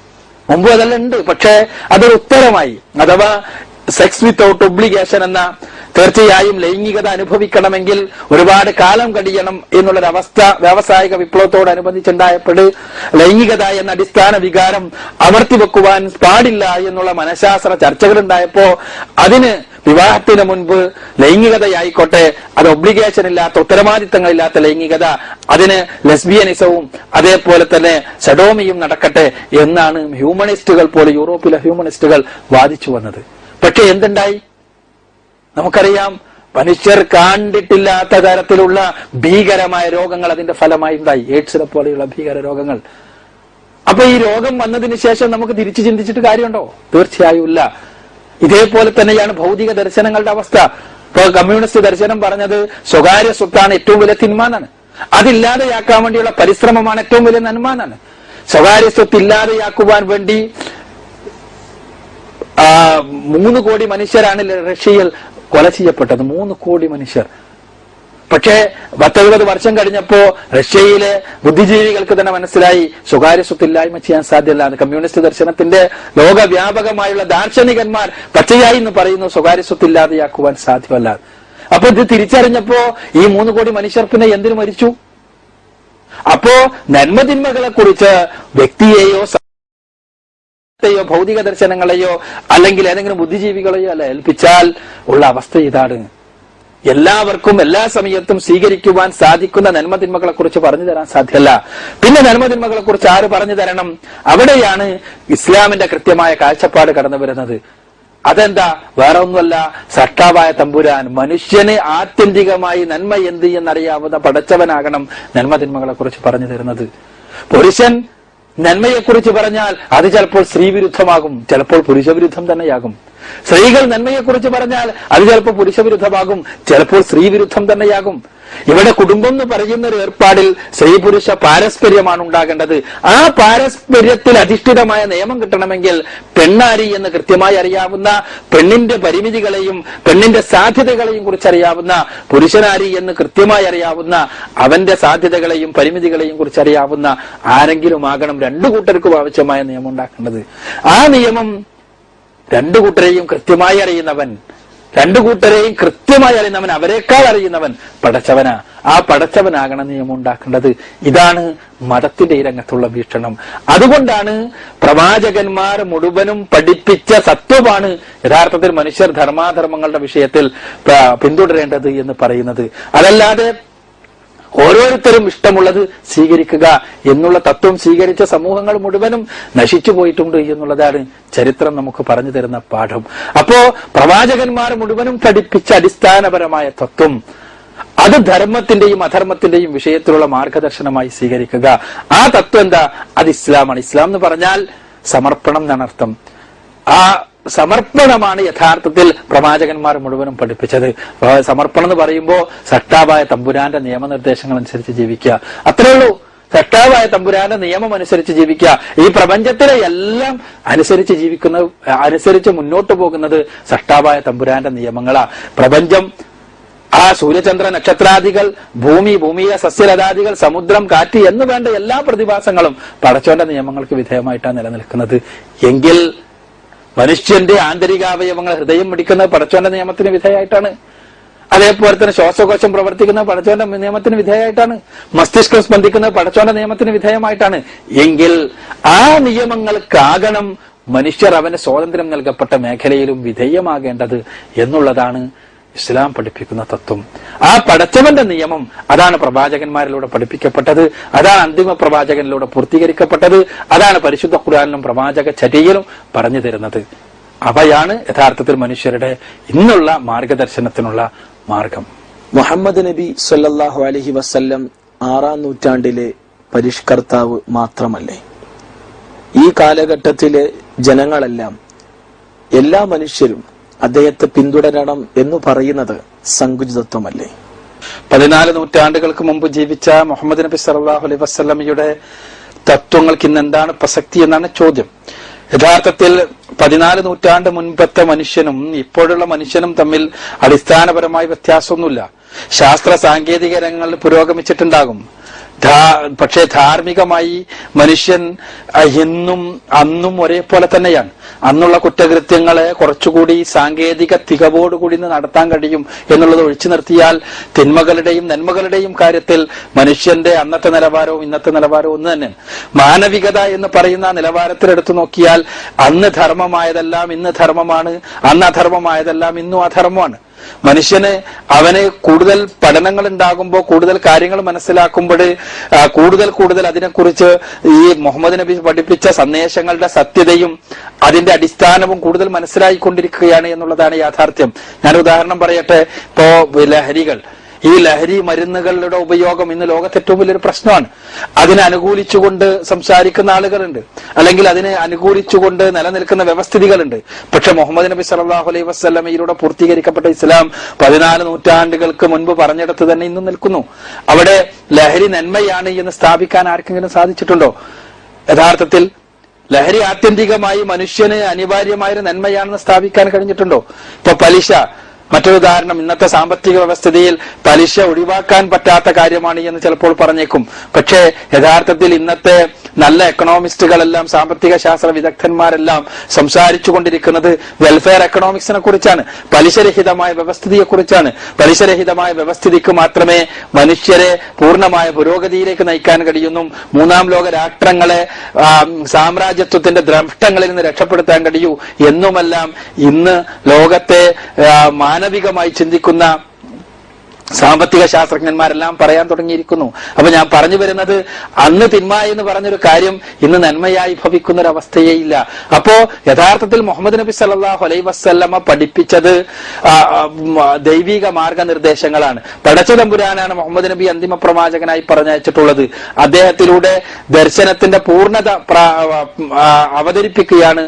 മുമ്പ് അതെല്ലാം ഉണ്ട്, പക്ഷേ അതൊരു ഉത്തരമായി. അഥവാ സെക്സ് വിത്തൗട്ട് ഒബ്ലിഗേഷൻ എന്ന, തീർച്ചയായും ലൈംഗികത അനുഭവിക്കണമെങ്കിൽ ഒരുപാട് കാലം കഴിയണം എന്നുള്ളൊരവസ്ഥ വ്യാവസായിക വിപ്ലവത്തോടനുബന്ധിച്ചുണ്ടായപ്പോൾ ലൈംഗികത എന്ന അടിസ്ഥാന വികാരം അമർത്തിവെക്കുവാൻ പാടില്ല എന്നുള്ള മനഃശാസ്ത്ര ചർച്ചകൾ ഉണ്ടായപ്പോ അതിന് വിവാഹത്തിന് മുൻപ് ലൈംഗികതയായിക്കോട്ടെ, അത് ഒബ്ലിഗേഷൻ ഇല്ലാത്ത, ഉത്തരവാദിത്തങ്ങളില്ലാത്ത ലൈംഗികത, അതിന് ലെസ്ബിയനിസവും അതേപോലെ തന്നെ സഡോമിയും നടക്കട്ടെ എന്നാണ് ഹ്യൂമനിസ്റ്റുകൾ പോലെ യൂറോപ്പിലെ ഹ്യൂമനിസ്റ്റുകൾ വാദിച്ചു വന്നത്. പക്ഷെ എന്തുണ്ടായി? നമുക്കറിയാം, മനുഷ്യർ കണ്ടിട്ടില്ലാത്ത തരത്തിലുള്ള ഭീകരമായ രോഗങ്ങൾ അതിന്റെ ഫലമായി ഉണ്ടായി. എയ്ഡ്സിനെ പോലെയുള്ള ഭീകര രോഗങ്ങൾ. അപ്പൊ ഈ രോഗം വന്നതിന് ശേഷം നമുക്ക് തിരിച്ചു ചിന്തിച്ചിട്ട് കാര്യമുണ്ടോ? തീർച്ചയായും ഇല്ല. ഇതേപോലെ തന്നെയാണ് ഭൗതിക ദർശനങ്ങളുടെ അവസ്ഥ. ഇപ്പൊ കമ്മ്യൂണിസ്റ്റ് ദർശനം പറഞ്ഞത് സ്വകാര്യ സ്വത്താണ് ഏറ്റവും വലിയ തിന്മ എന്നാണ്. അതില്ലാതെയാക്കാൻ വേണ്ടിയുള്ള പരിശ്രമമാണ് ഏറ്റവും വലിയ നന്മ എന്നാണ്. സ്വകാര്യ സ്വത്ത് ഇല്ലാതെയാക്കുവാൻ വേണ്ടി 3 കോടി മനുഷ്യരാണ് റഷ്യയിൽ കൊല ചെയ്യപ്പെട്ടത്. 3 കോടി മനുഷ്യർ. പക്ഷേ 10-20 വർഷം കഴിഞ്ഞപ്പോ റഷ്യയിലെ ബുദ്ധിജീവികൾക്ക് തന്നെ മനസ്സിലായി സ്വകാര്യ സ്വത്തില്ലായ്മ ചെയ്യാൻ സാധ്യമല്ല. കമ്മ്യൂണിസ്റ്റ് ദർശനത്തിന്റെ ലോകവ്യാപകമായുള്ള ദാർശനികന്മാർ പച്ചയായി എന്ന് പറയുന്നു സ്വകാര്യ സ്വത്തില്ലാതെയാക്കുവാൻ സാധ്യമല്ല. അപ്പൊ ഇത് തിരിച്ചറിഞ്ഞപ്പോ ഈ 3 കോടി മനുഷ്യർ പിന്നെ എന്തിനു മരിച്ചു? അപ്പോ നന്മതിന്മകളെ കുറിച്ച് വ്യക്തിയെയോ ഭൗതിക ദർശനങ്ങളെയോ അല്ലെങ്കിൽ ഏതെങ്കിലും ബുദ്ധിജീവികളെയോ അല്ല ഏൽപ്പിച്ചാൽ ഉള്ള അവസ്ഥ ഇതാണ്. എല്ലാവർക്കും എല്ലാ സമയത്തും സ്വീകരിക്കുവാൻ സാധിക്കുന്ന നന്മതിന്മകളെ കുറിച്ച് പറഞ്ഞു തരാൻ സാധ്യമല്ല. പിന്നെ നന്മതിന്മകളെ കുറിച്ച് ആര് പറഞ്ഞു തരണം? അവിടെയാണ് ഇസ്ലാമിന്റെ കൃത്യമായ കാഴ്ചപ്പാട് കടന്നു വരുന്നത്. അതെന്താ? വേറെ ഒന്നുമല്ല, സൃഷ്ടാവായ തമ്പുരാൻ മനുഷ്യന് ആത്യന്തികമായി നന്മ എന്ത് എന്നറിയാവുന്ന പടച്ചവനാകണം നന്മതിന്മകളെ കുറിച്ച് പറഞ്ഞു തരുന്നത്. പുരുഷൻ നന്മയെക്കുറിച്ച് പറഞ്ഞാൽ അത് ചിലപ്പോൾ സ്ത്രീവിരുദ്ധമാകും, ചിലപ്പോൾ പുരുഷവിരുദ്ധം തന്നെയാകും. സ്ത്രീകൾ നന്മയെക്കുറിച്ച് പറഞ്ഞാൽ അത് ചിലപ്പോൾ പുരുഷവിരുദ്ധമാകും, ചിലപ്പോൾ സ്ത്രീവിരുദ്ധം തന്നെയാകും. ഇവിടെ കുടുംബം എന്ന് പറയുന്ന ഒരു ഏർപ്പാടിൽ സ്ത്രീ പുരുഷ പാരസ്പര്യമാണ് ഉണ്ടാകേണ്ടത്. ആ പാരസ്പര്യത്തിൽ അധിഷ്ഠിതമായ നിയമം കിട്ടണമെങ്കിൽ പെണ്ണാരി എന്ന് കൃത്യമായി അറിയാവുന്ന, പെണ്ണിന്റെ പരിമിതികളെയും പെണ്ണിന്റെ സാധ്യതകളെയും കുറിച്ചറിയാവുന്ന, പുരുഷനാരി എന്ന് കൃത്യമായി അറിയാവുന്ന, അവന്റെ സാധ്യതകളെയും പരിമിതികളെയും കുറിച്ചറിയാവുന്ന ആരെങ്കിലും ആകണം രണ്ടു കൂട്ടർക്കും ആവശ്യമായ നിയമം ഉണ്ടാക്കേണ്ടത്. ആ നിയമം രണ്ടു കൂട്ടരെയും കൃത്യമായി അറിയുന്നവൻ, അവരെക്കാൾ അറിയുന്നവൻ പടച്ചവനാ. ആ പടച്ചവനാകണം നിയമം ഉണ്ടാക്കേണ്ടത്. ഇതാണ് മതത്തിന്റെ ഈ രംഗത്തുള്ള വീക്ഷണം. അതുകൊണ്ടാണ് പ്രവാചകന്മാർ മുഴുവനും പഠിപ്പിച്ച തത്വമാണ് യഥാർത്ഥത്തിൽ മനുഷ്യർ ധർമാധർമ്മങ്ങളുടെ വിഷയത്തിൽ പിന്തുടരേണ്ടത് എന്ന് പറയുന്നത്. അതല്ലാതെ ഓരോരുത്തരും ഇഷ്ടമുള്ളത് സ്വീകരിക്കുക എന്നുള്ള തത്വം സ്വീകരിച്ച സമൂഹങ്ങൾ മുഴുവനും നശിച്ചു പോയിട്ടുണ്ട് എന്നുള്ളതാണ് ചരിത്രം നമുക്ക് പറഞ്ഞു തരുന്ന പാഠം. അപ്പോ പ്രവാചകന്മാർ മുഴുവനും പഠിപ്പിച്ച അടിസ്ഥാനപരമായ തത്വം അത് ധർമ്മത്തിന്റെയും അധർമ്മത്തിന്റെയും വിഷയത്തിലുള്ള മാർഗദർശനമായി സ്വീകരിക്കുക. ആ തത്വം എന്താ? അത് ഇസ്ലാമാണ്. ഇസ്ലാം എന്ന് പറഞ്ഞാൽ സമർപ്പണം എന്നാണ് അർത്ഥം. ആ സമർപ്പണമാണ് യഥാർത്ഥത്തിൽ പ്രവാചകന്മാർ മുഴുവനും പഠിപ്പിച്ചത്. സമർപ്പണം എന്ന് പറയുമ്പോൾ സൃഷ്ടാവായ തമ്പുരാന്റെ നിയമനിർദ്ദേശങ്ങൾ അനുസരിച്ച് ജീവിക്കുക, അത്രേ ഉള്ളൂ. സൃഷ്ടാവായ തമ്പുരാന്റെ നിയമം അനുസരിച്ച് ജീവിക്കുക. ഈ പ്രപഞ്ചത്തിലെ എല്ലാം അനുസരിച്ച് മുന്നോട്ട് പോകുന്നത് സൃഷ്ടാവായ തമ്പുരാന്റെ നിയമങ്ങളാ. പ്രപഞ്ചം, ആ സൂര്യചന്ദ്ര നക്ഷത്രാദികൾ, ഭൂമിയിലെ സസ്യലതാദികൾ, സമുദ്രം, കാറ്റ് എന്ന് വേണ്ട എല്ലാ പ്രതിഭാസങ്ങളും പടച്ചോന്റെ നിയമങ്ങൾക്ക് വിധേയമായിട്ടാണ് നിലനിൽക്കുന്നത്. എങ്കിൽ മനുഷ്യന്റെ ആന്തരികാവയവങ്ങൾ, ഹൃദയം മിടിക്കുന്നത് പടച്ചോന്റെ നിയമത്തിന് വിധേയമായിട്ടാണ്. അതേപോലെ തന്നെ ശ്വാസകോശം പ്രവർത്തിക്കുന്നത് പടച്ചോന്റെ നിയമത്തിന് വിധേയമായിട്ടാണ്. മസ്തിഷ്കം സ്പന്ദിക്കുന്നത് പടച്ചോന്റെ നിയമത്തിന് വിധേയമായിട്ടാണ്. എങ്കിൽ ആ നിയമങ്ങൾക്കാകണം മനുഷ്യർ അവന് സ്വാതന്ത്ര്യം നൽകപ്പെട്ട മേഖലയിലും വിധേയമാകേണ്ടത് എന്നുള്ളതാണ് ഇസ്ലാം പഠിപ്പിക്കുന്ന തത്വം. ആ പടച്ചവന്റെ നിയമം അതാണ് പ്രവാചകന്മാരിലൂടെ പഠിപ്പിക്കപ്പെട്ടത്, അതാണ് അന്തിമ പ്രവാചകനിലൂടെ പൂർത്തീകരിക്കപ്പെട്ടത്, അതാണ് പരിശുദ്ധ ഖുർആനിലും പ്രവാചക ചര്യയിലും പറഞ്ഞു തരുന്നത്. അവയാണ് യഥാർത്ഥത്തിൽ മനുഷ്യരുടെ ഇന്നുള്ള മാർഗദർശനത്തിനുള്ള മാർഗം. മുഹമ്മദ് നബി സല്ലല്ലാഹു അലൈഹി വസല്ലം 6-ാം നൂറ്റാണ്ടിലെ പരിഷ്കർത്താവ് മാത്രമല്ലേ? ഈ കാലഘട്ടത്തിലെ ജനങ്ങളെല്ലാം, എല്ലാ മനുഷ്യരും അദ്ദേഹത്തെ പിന്തുടരണം എന്ന് പറയുന്നത് സങ്കുചിതത്വമല്ലേ? 14 നൂറ്റാണ്ടുകൾക്ക് മുമ്പ് ജീവിച്ച മുഹമ്മദ് നബി സല്ലല്ലാഹു അലൈഹി വസല്ലമയുടെ തത്വങ്ങൾക്ക് ഇന്ന് എന്താണ് പ്രസക്തി എന്നാണ് ചോദ്യം. യഥാർത്ഥത്തിൽ 14 നൂറ്റാണ്ട് മുൻപത്തെ മനുഷ്യനും ഇപ്പോഴുള്ള മനുഷ്യനും തമ്മിൽ അടിസ്ഥാനപരമായ വ്യത്യാസമൊന്നുമില്ല. ശാസ്ത്ര സാങ്കേതിക രംഗങ്ങളിൽ പുരോഗമിച്ചിട്ടുണ്ടാകും. പക്ഷേ ധാർമ്മികമായി മനുഷ്യൻ ഇന്നും അന്നും ഒരേപോലെ തന്നെയാണ്. അന്നുള്ള കുറ്റകൃത്യങ്ങളെ കുറച്ചുകൂടി സാങ്കേതിക തികവോടുകൂടി നടത്താൻ കഴിയും എന്നുള്ളത് ഒഴിച്ചു നിർത്തിയാൽ തിന്മകളുടെയും നന്മകളുടെയും കാര്യത്തിൽ മനുഷ്യന്റെ അന്നത്തെ നിലവാരവും ഇന്നത്തെ നിലവാരവും ഒന്ന് തന്നെ. മാനവികത എന്ന് പറയുന്ന നിലവാരത്തിലെടുത്തു നോക്കിയാൽ അന്ന് ധർമ്മമായതെല്ലാം ഇന്ന് ധർമ്മമാണ്, അന്ന് അധർമ്മമായതെല്ലാം ഇന്നും അധർമ്മമാണ്. മനുഷ്യന് അവന് കൂടുതൽ പഠനങ്ങൾ ഉണ്ടാകുമ്പോൾ, കൂടുതൽ കാര്യങ്ങൾ മനസ്സിലാക്കുമ്പോൾ കൂടുതൽ അതിനെക്കുറിച്ച് ഈ മുഹമ്മദ് നബി പഠിപ്പിച്ച സന്ദേശങ്ങളുടെ സത്യതയും അതിന്റെ അടിസ്ഥാനവും കൂടുതൽ മനസ്സിലായിക്കൊണ്ടിരിക്കുകയാണ് എന്നുള്ളതാണ് യാഥാർത്ഥ്യം. ഞാൻ ഉദാഹരണം പറയട്ടെ. ഇപ്പോ ലഹരികൾ, ഈ ലഹരി മരുന്നുകളുടെ ഉപയോഗം ഇന്ന് ലോകത്ത് ഏറ്റവും വലിയൊരു പ്രശ്നമാണ്. അതിനെ അനുകൂലിച്ചുകൊണ്ട് സംസാരിക്കുന്ന ആളുകളുണ്ട്, അല്ലെങ്കിൽ അതിനെ അനുകൂലിച്ചുകൊണ്ട് നിലനിൽക്കുന്ന വ്യവസ്ഥിതികളുണ്ട്. പക്ഷെ മുഹമ്മദ് നബി സല്ലല്ലാഹു അലൈഹി വസല്ലമയിലൂടെ പൂർത്തീകരിക്കപ്പെട്ട ഇസ്ലാം 14 നൂറ്റാണ്ടുകൾക്ക് മുൻപ് പറഞ്ഞിടത്ത് തന്നെ ഇന്നും നിൽക്കുന്നു. അവിടെ ലഹരി നന്മയാണ് എന്ന് സ്ഥാപിക്കാൻ ആർക്കെങ്കിലും സാധിച്ചിട്ടുണ്ടോ? യഥാർത്ഥത്തിൽ ലഹരി ആത്യന്തികമായി മനുഷ്യന് അനിവാര്യമായ നന്മയാണെന്ന് സ്ഥാപിക്കാൻ കഴിഞ്ഞിട്ടുണ്ടോ? ഇപ്പൊ പലിശ, മറ്റൊരു ഉദാഹരണം, ഇന്നത്തെ സാമ്പത്തിക വ്യവസ്ഥിതിയിൽ പലിശ ഒഴിവാക്കാൻ പറ്റാത്ത കാര്യമാണ് എന്ന് ചിലപ്പോൾ പറഞ്ഞേക്കും. പക്ഷേ യഥാർത്ഥത്തിൽ ഇന്നത്തെ നല്ല എക്കണോമിസ്റ്റുകളെല്ലാം, സാമ്പത്തിക ശാസ്ത്ര വിദഗ്ധന്മാരെല്ലാം സംസാരിച്ചു കൊണ്ടിരിക്കുന്നത് വെൽഫെയർ എക്കണോമിക്സിനെ കുറിച്ചാണ്, പലിശരഹിതമായ വ്യവസ്ഥിതിയെ കുറിച്ചാണ്. പലിശരഹിതമായ വ്യവസ്ഥിതിക്ക് മാത്രമേ മനുഷ്യരെ പൂർണ്ണമായ പുരോഗതിയിലേക്ക് നയിക്കാൻ കഴിയുന്നു, മൂന്നാം ലോക രാഷ്ട്രങ്ങളെ സാമ്രാജ്യത്വത്തിന്റെ ദ്രഷ്ടങ്ങളിൽ നിന്ന് രക്ഷപ്പെടുത്താൻ കഴിയൂ എന്നുമെല്ലാം ഇന്ന് ലോകത്തെ മാനവികമായി ചിന്തിക്കുന്ന സാമ്പത്തിക ശാസ്ത്രജ്ഞന്മാരെല്ലാം പറയാൻ തുടങ്ങിയിരിക്കുന്നു. അപ്പൊ ഞാൻ പറഞ്ഞു വരുന്നത്, അന്ന് തിന്മ എന്ന് പറഞ്ഞൊരു കാര്യം ഇന്ന് നന്മയായി ഭവിക്കുന്ന ഒരു അവസ്ഥയേ ഇല്ല. അപ്പോ യഥാർത്ഥത്തിൽ മുഹമ്മദ് നബി സല്ലല്ലാഹു അലൈഹി വസല്ലമ പഠിപ്പിച്ചത് ദൈവിക മാർഗനിർദ്ദേശങ്ങളാണ്. പടച്ച തമ്പുരാനാണ് മുഹമ്മദ് നബി അന്തിമ പ്രവാചകനായി പറഞ്ഞയച്ചിട്ടുള്ളത്. അദ്ദേഹത്തിലൂടെ ദർശനത്തിന്റെ പൂർണ്ണത അവതരിപ്പിക്കുകയാണ്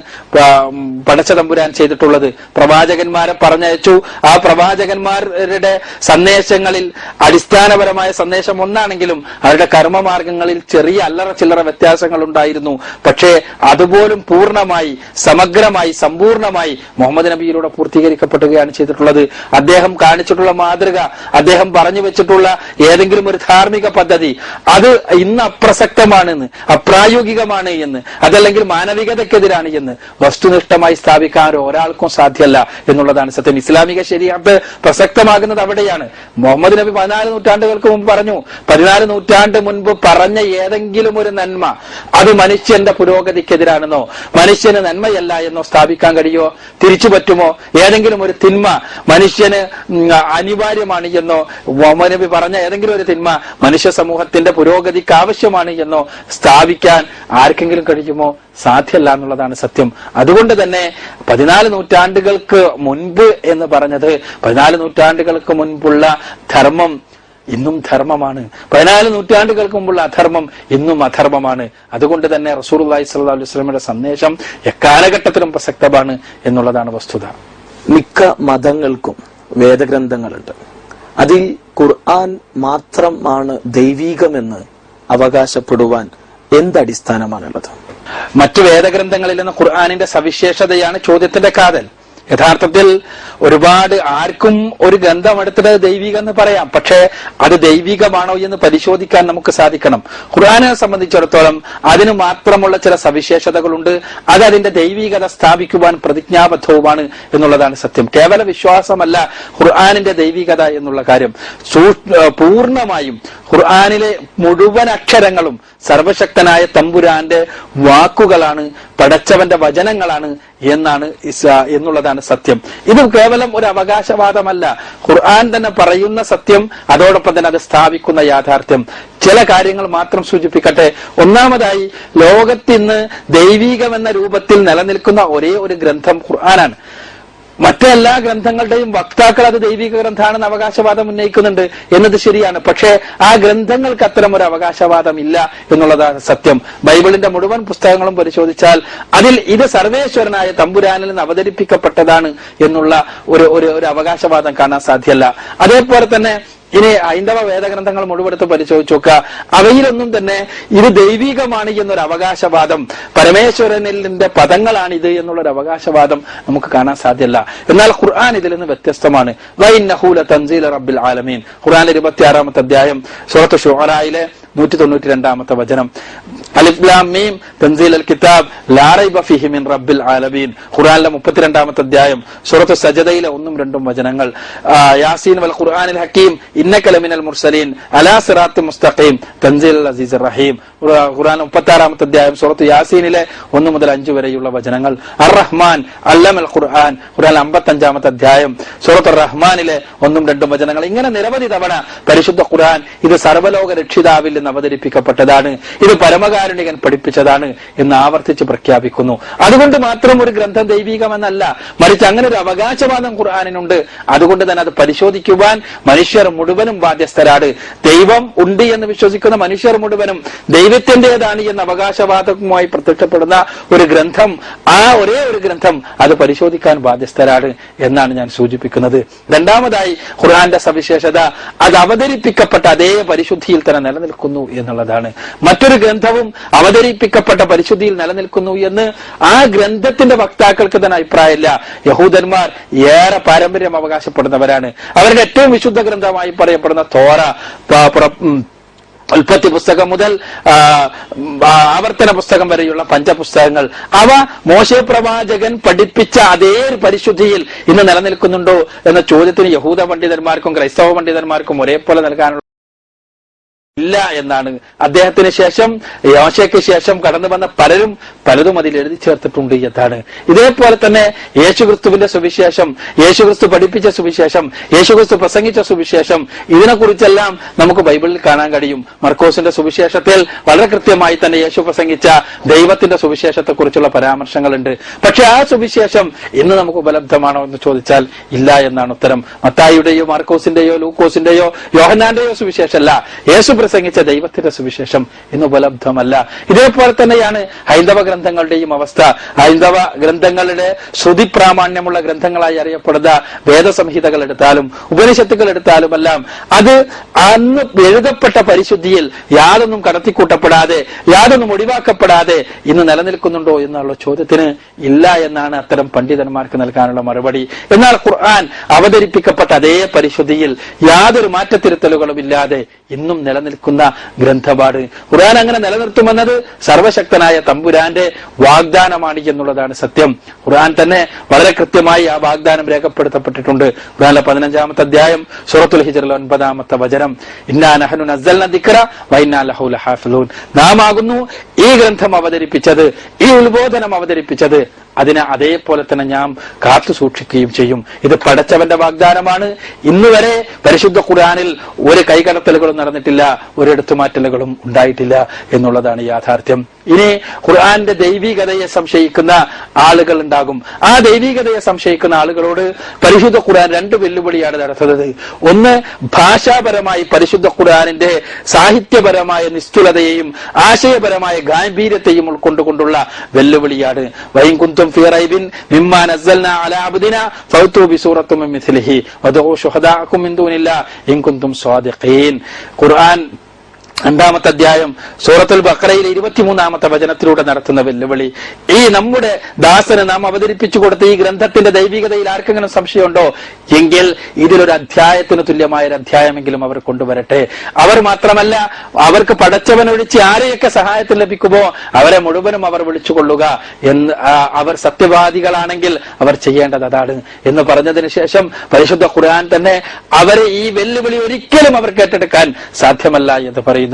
പടച്ച തമ്പുരാൻ ചെയ്തിട്ടുള്ളത്. പ്രവാചകന്മാരെ പറഞ്ഞയച്ചു. ആ പ്രവാചകന്മാരുടെ സന്ദേശങ്ങളിൽ അടിസ്ഥാനപരമായ സന്ദേശം ഒന്നാണെങ്കിലും അവരുടെ കർമ്മമാർഗങ്ങളിൽ ചെറിയ അല്ലറ ചില്ലറ വ്യത്യാസങ്ങൾ ഉണ്ടായിരുന്നു. പക്ഷേ അതുപോലും പൂർണ്ണമായി, സമഗ്രമായി, സമ്പൂർണമായി മുഹമ്മദ് നബിയിലൂടെ പൂർത്തീകരിക്കപ്പെടുകയാണ് ചെയ്തിട്ടുള്ളത്. അദ്ദേഹം കാണിച്ചിട്ടുള്ള മാതൃക, അദ്ദേഹം പറഞ്ഞു വെച്ചിട്ടുള്ള ഏതെങ്കിലും ഒരു ധാർമ്മിക പദ്ധതി അത് ഇന്ന് അപ്രസക്തമാണെന്ന്, അപ്രായോഗികമാണ് എന്ന്, അതല്ലെങ്കിൽ മാനവികതയ്ക്കെതിരാണ് എന്ന് വസ്തുനിഷ്ഠമായി സ്ഥാപിക്കാൻ ഒരാൾക്കും സാധ്യമല്ല എന്നുള്ളതാണ് സത്യം. ഇസ്ലാമിക ശരീഅത്ത് പ്രസക്തമാകുന്നത് അവിടെയാണ്. മുഹമ്മദ് നബി 14 നൂറ്റാണ്ടുകൾക്ക് മുമ്പ് പറഞ്ഞു. 14 നൂറ്റാണ്ട് മുൻപ് പറഞ്ഞ ഏതെങ്കിലും ഒരു നന്മ അത് മനുഷ്യന്റെ പുരോഗതിക്കെതിരാണെന്നോ മനുഷ്യന് നന്മയല്ല എന്നോ സ്ഥാപിക്കാൻ കഴിയോ? തിരിച്ചു പറ്റുമോ? ഏതെങ്കിലും ഒരു തിന്മ മനുഷ്യന് അനിവാര്യമാണ് എന്നോ, മുഹമ്മദ് നബി പറഞ്ഞ ഏതെങ്കിലും ഒരു തിന്മ മനുഷ്യ സമൂഹത്തിന്റെ പുരോഗതിക്ക് ആവശ്യമാണ് എന്നോ സ്ഥാപിക്കാൻ ആർക്കെങ്കിലും കഴിയുമോ? സാധ്യമല്ല എന്നുള്ളതാണ് സത്യം. അതുകൊണ്ട് തന്നെ 14 നൂറ്റാണ്ടുകൾക്ക് മുൻപ് എന്ന് പറഞ്ഞത് 14 നൂറ്റാണ്ടുകൾക്ക് മുൻപുള്ള ധർമ്മം ഇന്നും ധർമ്മമാണ്. 14 നൂറ്റാണ്ടുകൾക്ക് മുമ്പുള്ള അധർമ്മം ഇന്നും അധർമ്മമാണ്. അതുകൊണ്ട് തന്നെ റസൂലുള്ളാഹി സ്വല്ലല്ലാഹു അലൈഹി വസല്ലമയുടെ സന്ദേശം എക്കാലഘട്ടത്തിലും പ്രസക്തമാണ് എന്നുള്ളതാണ് വസ്തുത. മിക്ക മതങ്ങൾക്കും വേദഗ്രന്ഥങ്ങളുണ്ട്. അതിൽ ഖുർആൻ മാത്രമാണ് ദൈവീകമെന്ന് അവകാശപ്പെടുവാൻ എന്തടിസ്ഥാനമാണുള്ളത്? മറ്റു വേദഗ്രന്ഥങ്ങളിൽ നിന്ന് ഖുർആനിന്റെ സവിശേഷതയാണ് ചോദ്യത്തിന്റെ കാതൽ. യഥാർത്ഥത്തിൽ ഒരുപാട് ആർക്കും ഒരു ഗ്രന്ഥം എടുത്തിട്ട് ദൈവികം എന്ന് പറയാം. പക്ഷേ അത് ദൈവികമാണോ എന്ന് പരിശോധിക്കാൻ നമുക്ക് സാധിക്കണം. ഖുർആനെ സംബന്ധിച്ചിടത്തോളം അതിന് മാത്രമുള്ള ചില സവിശേഷതകളുണ്ട്. അത് അതിന്റെ ദൈവികത സ്ഥാപിക്കുവാൻ പ്രതിജ്ഞാബദ്ധവുമാണ് എന്നുള്ളതാണ് സത്യം. കേവല വിശ്വാസമല്ല ഖുർആനിന്റെ ദൈവികത എന്നുള്ള കാര്യം. പൂർണ്ണമായും ഖുർആനിലെ മുഴുവൻ അക്ഷരങ്ങളും സർവശക്തനായ തമ്പുരാന്റെ വാക്കുകളാണ്, പടച്ചവന്റെ വചനങ്ങളാണ് എന്നുള്ളതാണ് സത്യം. ഇത് കേവലം ഒരു അവകാശവാദമല്ല. ഖുർആൻ തന്നെ പറയുന്ന സത്യം, അതോടൊപ്പം തന്നെ അത് സ്ഥാപിക്കുന്ന യാഥാർത്ഥ്യം. ചില കാര്യങ്ങൾ മാത്രം സൂചിപ്പിക്കട്ടെ. ഒന്നാമതായി, ലോകത്തിന്ന് ദൈവികം എന്ന രൂപത്തിൽ നിലനിൽക്കുന്ന ഒരേ ഒരു ഗ്രന്ഥം ഖുർആനാണ്. മറ്റെല്ലാ ഗ്രന്ഥങ്ങളുടെയും വക്താക്കൾ അത് ദൈവിക ഗ്രന്ഥമാണെന്ന് അവകാശവാദം ഉന്നയിക്കുന്നുണ്ട് എന്നത് ശരിയാണ്. പക്ഷേ ആ ഗ്രന്ഥങ്ങൾക്ക് അത്തരം ഒരു അവകാശവാദം ഇല്ല എന്നുള്ളതാണ് സത്യം. ബൈബിളിന്റെ മുഴുവൻ പുസ്തകങ്ങളും പരിശോധിച്ചാൽ അതിൽ ഇത് സർവേശ്വരനായ തമ്പുരാനിൽ നിന്ന് അവതരിപ്പിക്കപ്പെട്ടതാണ് എന്നുള്ള ഒരു അവകാശവാദം കാണാൻ സാധ്യമല്ല. അതേപോലെ തന്നെ ഇനി ഹൈന്ദവ വേദഗ്രന്ഥങ്ങൾ മുഴുവെടുത്ത് പരിശോധിച്ച് നോക്കുക. അവയിലൊന്നും തന്നെ ഇത് ദൈവികമാണ് എന്നൊരു അവകാശവാദം, പരമേശ്വരനിന്റെ പദങ്ങളാണ് ഇത് എന്നുള്ളൊരു അവകാശവാദം നമുക്ക് കാണാൻ സാധ്യമല്ല. എന്നാൽ ഖുർആൻ ഇതിൽ നിന്ന് വ്യത്യസ്തമാണ്. വഇന്നഹു ലതൻസീല റബ്ബിൽ ആലമീൻ. ഖുർആനിലെ 26-ാമത്തെ അധ്യായം സൂറത്ത് ശുആറയിലെ 192-ാമത്തെ വചനം. അലിഫ് ലാം മീം തൻസീലുൽ കിതാബ് ലാ റൈബ ഫീഹി മിൻ റബ്ബിൽ ആലമീൻ. ഖുർആനിലെ 32-ാമത്തെ അധ്യായം സൂറത്ത് സജദയിലെ 1-2 വചനങ്ങൾ. യാസീൻ വൽ ഖുർആനിൽ ഹകീം ഇന്നക ലമിനൽ മുർസലീൻ അലാ സിറാത്തിൻ മുസ്തഖീം തൻസീലുൽ അസീസിർ റഹീം. ഖുർആൻ 36-ാമത്തെ അധ്യായം സൂറത്ത് യാസീനിലെ 1 മുതൽ 5 വരെയുള്ള വചനങ്ങൾ. അർ റഹ്മാൻ അല്ലമൽ ഖുർആൻ. ഖുർആൻ 55-ാമത്തെ അധ്യായം സൂറത്ത് റഹ്മാനിലെ 1-2 വചനങ്ങൾ. ഇങ്ങനെ നിരവധി തവണ പരിശുദ്ധ ഖുർആൻ ഇത് സർവ്വലോക രക്ഷിതാവിൽ നിന്ന് അവതരിപ്പിക്കപ്പെട്ടതാണ്, ഇത് പരമകാരുണികൻ പഠിപ്പിച്ചതാണ് എന്ന് ആവർത്തിച്ച് പ്രഖ്യാപിക്കുന്നു. അതുകൊണ്ട് മാത്രം ഒരു ഗ്രന്ഥം ദൈവികമെന്നല്ല, മറിച്ച് അങ്ങനെ ഒരു അവകാശവാദം ഖുർആനിനുണ്ട്. അതുകൊണ്ട് തന്നെ അത് പരിശോധിക്കുവാൻ മനുഷ്യർ മുഴുവനും ബാധ്യസ്ഥരാണ്. ദൈവം ഉണ്ട് എന്ന് വിശ്വസിക്കുന്ന മനുഷ്യർ മുഴുവനും ദൈവത്തിന്റേതാണ് എന്ന അവകാശവാദവുമായി പ്രത്യക്ഷപ്പെടുന്ന ഒരു ഗ്രന്ഥം, ആ ഒരേ ഒരു ഗ്രന്ഥം അത് പരിശോധിക്കാൻ ബാധ്യസ്ഥരാണ് എന്നാണ് ഞാൻ സൂചിപ്പിക്കുന്നത്. രണ്ടാമതായി ഖുർആന്റെ സവിശേഷത അത് അവതരിപ്പിക്കപ്പെട്ട അതേ പരിശുദ്ധിയിൽ തന്നെ നിലനിൽക്കുന്നു എന്നുള്ളതാണ്. മറ്റൊരു ഗ്രന്ഥവും അവതരിപ്പിക്കപ്പെട്ട പരിശുദ്ധിയിൽ നിലനിൽക്കുന്നു എന്ന് ആ ഗ്രന്ഥത്തിന്റെ വക്താക്കൾക്ക് തന്നെ അഭിപ്രായമില്ല. യഹൂദന്മാർ ഏറെ പാരമ്പര്യം അവകാശപ്പെടുന്നവരാണ്. അവരുടെ ഏറ്റവും വിശുദ്ധ ഗ്രന്ഥമായി പറയപ്പെടുന്ന തോറ, ഉൽപ്പത്തി പുസ്തകം മുതൽ ആവർത്തന പുസ്തകം വരെയുള്ള പഞ്ചപുസ്തകങ്ങൾ, അവ മോശെ പ്രവാചകൻ പഠിപ്പിച്ച അതേ പരിശുദ്ധിയിൽ ഇന്ന് നിലനിൽക്കുന്നുണ്ടോ എന്ന ചോദ്യത്തിന് യഹൂദ പണ്ഡിതന്മാർക്കും ക്രൈസ്തവ പണ്ഡിതന്മാർക്കും ഒരേപോലെ നൽകാനുള്ള ഇല്ല എന്നാണ്. അദ്ദേഹത്തിന് ശേഷം, യോശയ്ക്ക് ശേഷം കടന്നു വന്ന പലരും അതിൽ എഴുതി ചേർത്തിട്ടുണ്ട് എന്നാണ്. ഇതേപോലെ തന്നെ യേശുക്രിസ്തുവിന്റെ സുവിശേഷം, യേശുക്രിസ്തു പഠിപ്പിച്ച സുവിശേഷം, യേശുക്രിസ്തു പ്രസംഗിച്ച സുവിശേഷം, ഇതിനെക്കുറിച്ചെല്ലാം നമുക്ക് ബൈബിളിൽ കാണാൻ കഴിയും. മർക്കോസിന്റെ സുവിശേഷത്തിൽ വളരെ കൃത്യമായി തന്നെ യേശു പ്രസംഗിച്ച ദൈവത്തിന്റെ സുവിശേഷത്തെ കുറിച്ചുള്ള പരാമർശങ്ങളുണ്ട്. പക്ഷെ ആ സുവിശേഷം ഇന്ന് നമുക്ക് ഉപലബ്ധമാണോ എന്ന് ചോദിച്ചാൽ ഇല്ല എന്നാണ് ഉത്തരം. മത്തായിയുടെയോ മാർക്കോസിന്റെയോ ലൂക്കോസിന്റെയോ യോഹന്നാന്റെയോ സുവിശേഷമല്ല, യേശു പ്രസംഗിച്ച ദൈവത്തിന്റെ സുവിശേഷം ഇന്ന് ഉപലബ്ധമല്ല. ഇതേപോലെ തന്നെയാണ് ഹൈന്ദവ ഗ്രന്ഥങ്ങളുടെയും അവസ്ഥ. ഹൈന്ദവ ഗ്രന്ഥങ്ങളുടെ ശ്രുതി പ്രാമാണ്യമുള്ള ഗ്രന്ഥങ്ങളായി അറിയപ്പെടുന്ന വേദസംഹിതകൾ എടുത്താലും ഉപനിഷത്തുകൾ എടുത്താലുമെല്ലാം അത് അന്ന് എഴുതപ്പെട്ട പരിശുദ്ധിയിൽ യാതൊന്നും കടത്തിക്കൂട്ടപ്പെടാതെ, യാതൊന്നും ഒഴിവാക്കപ്പെടാതെ ഇന്ന് നിലനിൽക്കുന്നുണ്ടോ എന്നുള്ള ചോദ്യത്തിന് ഇല്ല എന്നാണ് അത്തരം പണ്ഡിതന്മാർക്ക് നൽകാനുള്ള മറുപടി. എന്നാൽ ഖുർആൻ അവതരിപ്പിക്കപ്പെട്ട അതേ പരിശുദ്ധിയിൽ യാതൊരു മാറ്റത്തിരുത്തലുകളും ഇല്ലാതെ ഇന്നും നിലനിൽക്കുന്ന ഗ്രന്ഥപാട്. ഖുർആൻ അങ്ങനെ നിലനിർത്തുമെന്നത് സർവശക്തനായ തമ്പുരാന്റെ വാഗ്ദാനമാണ് എന്നുള്ളതാണ് സത്യം. ഖുർആൻ തന്നെ വളരെ കൃത്യമായി ആ വാഗ്ദാനം രേഖപ്പെടുത്തപ്പെട്ടിട്ടുണ്ട്. ഖുർആനിലെ 15-ാമത്തെ അധ്യായം സൂറത്തുൽ ഹിജ്റിലെ 9-ാമത്തെ വചനം, ഇന്നാ നഹ്നു നസ്സൽനാ ദിക്റ വ ഇന്നാ ലഹു ലഹാഫിളൂൻ. നാം ആകുന്നു ഈ ഗ്രന്ഥം അവതരിപ്പിച്ചത്, ഈ ഉത്ബോധനം അവതരിപ്പിച്ചത്, അതിനെ അതേപോലെ തന്നെ ഞാൻ കാത്തു സൂക്ഷിക്കുകയും ചെയ്യും. ഇത് പടച്ചവന്റെ വാഗ്ദാനമാണ്. ഇന്നുവരെ പരിശുദ്ധ ഖുർആനിൽ ഒരു കൈകടത്തലുകളും നടന്നിട്ടില്ല, ഒരു എടുത്തുമാറ്റലുകളും ഉണ്ടായിട്ടില്ല എന്നുള്ളതാണ് യാഥാർത്ഥ്യം. ഇനി ഖുർആന്റെ ദൈവികതയെ സംശയിക്കുന്ന ആളുകൾ ഉണ്ടാകും. ആ ദൈവികതയെ സംശയിക്കുന്ന ആളുകളോട് പരിശുദ്ധ ഖുർആൻ 2 വെല്ലുവിളിയാണ് നടത്തുന്നത്. ഒന്ന്, ഭാഷാപരമായി പരിശുദ്ധ ഖുർആനിന്റെ സാഹിത്യപരമായ നിസ്തുലതയെയും ആശയപരമായ ഗാംഭീര്യത്തെയും ഉൾക്കൊണ്ടുകൊണ്ടുള്ള വെല്ലുവിളിയാണ്. വൈൻ കുന്തും ഫീ റൈബിൻ മിമ്മാ നസ്സൽനാ അലാ അബ്ദിനാ ഫൗതു ബിസൂറത്തും മിൻ മിസ്ലിഹി വദഉ ശുഹദാഅക്കും മിൻ ദൂനില്ലാഹി ഇൻ കുന്തും സ്വാദിഖീൻ. ഖുർആൻ 2-ാമത്തെ അധ്യായം സൂറത്തുൽ ബഖറയിലെ 23-ാമത്തെ വചനത്തിലൂടെ നടത്തുന്ന വെല്ലുവിളി. ഈ നമ്മുടെ ദാസന് നാം അവതരിപ്പിച്ചു കൊടുത്ത ഈ ഗ്രന്ഥത്തിന്റെ ദൈവികതയിൽ ആർക്കെങ്കിലും സംശയമുണ്ടോ എങ്കിൽ ഇതിലൊരു അധ്യായത്തിന് തുല്യമായ ഒരു അധ്യായമെങ്കിലും അവർ കൊണ്ടുവരട്ടെ. അവർ മാത്രമല്ല, അവർക്ക് പടച്ചവനൊഴിച്ച് ആരെയൊക്കെ സഹായത്തിന് ലഭിക്കുമോ അവരെ മുഴുവനും അവർ വിളിച്ചുകൊള്ളുക എന്ന്, അവർ സത്യവാദികളാണെങ്കിൽ അവർ ചെയ്യേണ്ടത് അതാണ് എന്ന് പറഞ്ഞതിന് ശേഷം പരിശുദ്ധ ഖുർആൻ തന്നെ അവരെ ഈ വെല്ലുവിളി ഒരിക്കലും അവർ കേട്ടെടുക്കാൻ സാധ്യമല്ല എന്ന് പറയുന്നു.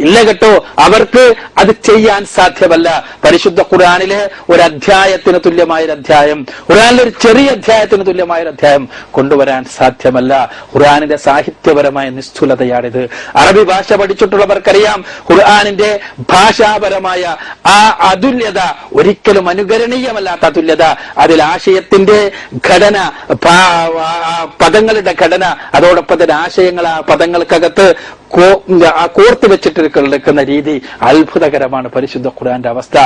ഇല്ല കേട്ടോ, അവർക്ക് അത് ചെയ്യാൻ സാധ്യമല്ല. പരിശുദ്ധ ഖുർആനിലെ ഒരു അധ്യായത്തിന് തുല്യമായ ഒരു അധ്യായം, ഖുർആനിലെ ഒരു ചെറിയ അധ്യായത്തിന് തുല്യമായ ഒരു അധ്യായം കൊണ്ടുവരാൻ സാധ്യമല്ല. ഖുർആനിന്റെ സാഹിത്യപരമായ നിസ്തുലതയാണിത്. അറബി ഭാഷ പഠിച്ചിട്ടുള്ളവർക്കറിയാം ഖുർആനിന്റെ ഭാഷാപരമായ ആ അതുല്യത ഒരിക്കലും അനുകരണീയമല്ലാത്ത അതുല്യത. അതിൽ ആശയത്തിന്റെ ഘടന, പദങ്ങളുടെ ഘടന, അതോടൊപ്പം തന്നെ ആശയങ്ങൾ ആ പദങ്ങൾക്കകത്ത് കോർത്ത് വെച്ചിട്ടിരിക്കുന്ന രീതി അത്ഭുതകരമാണ് പരിശുദ്ധ ഖുർആന്റെ അവസ്ഥ.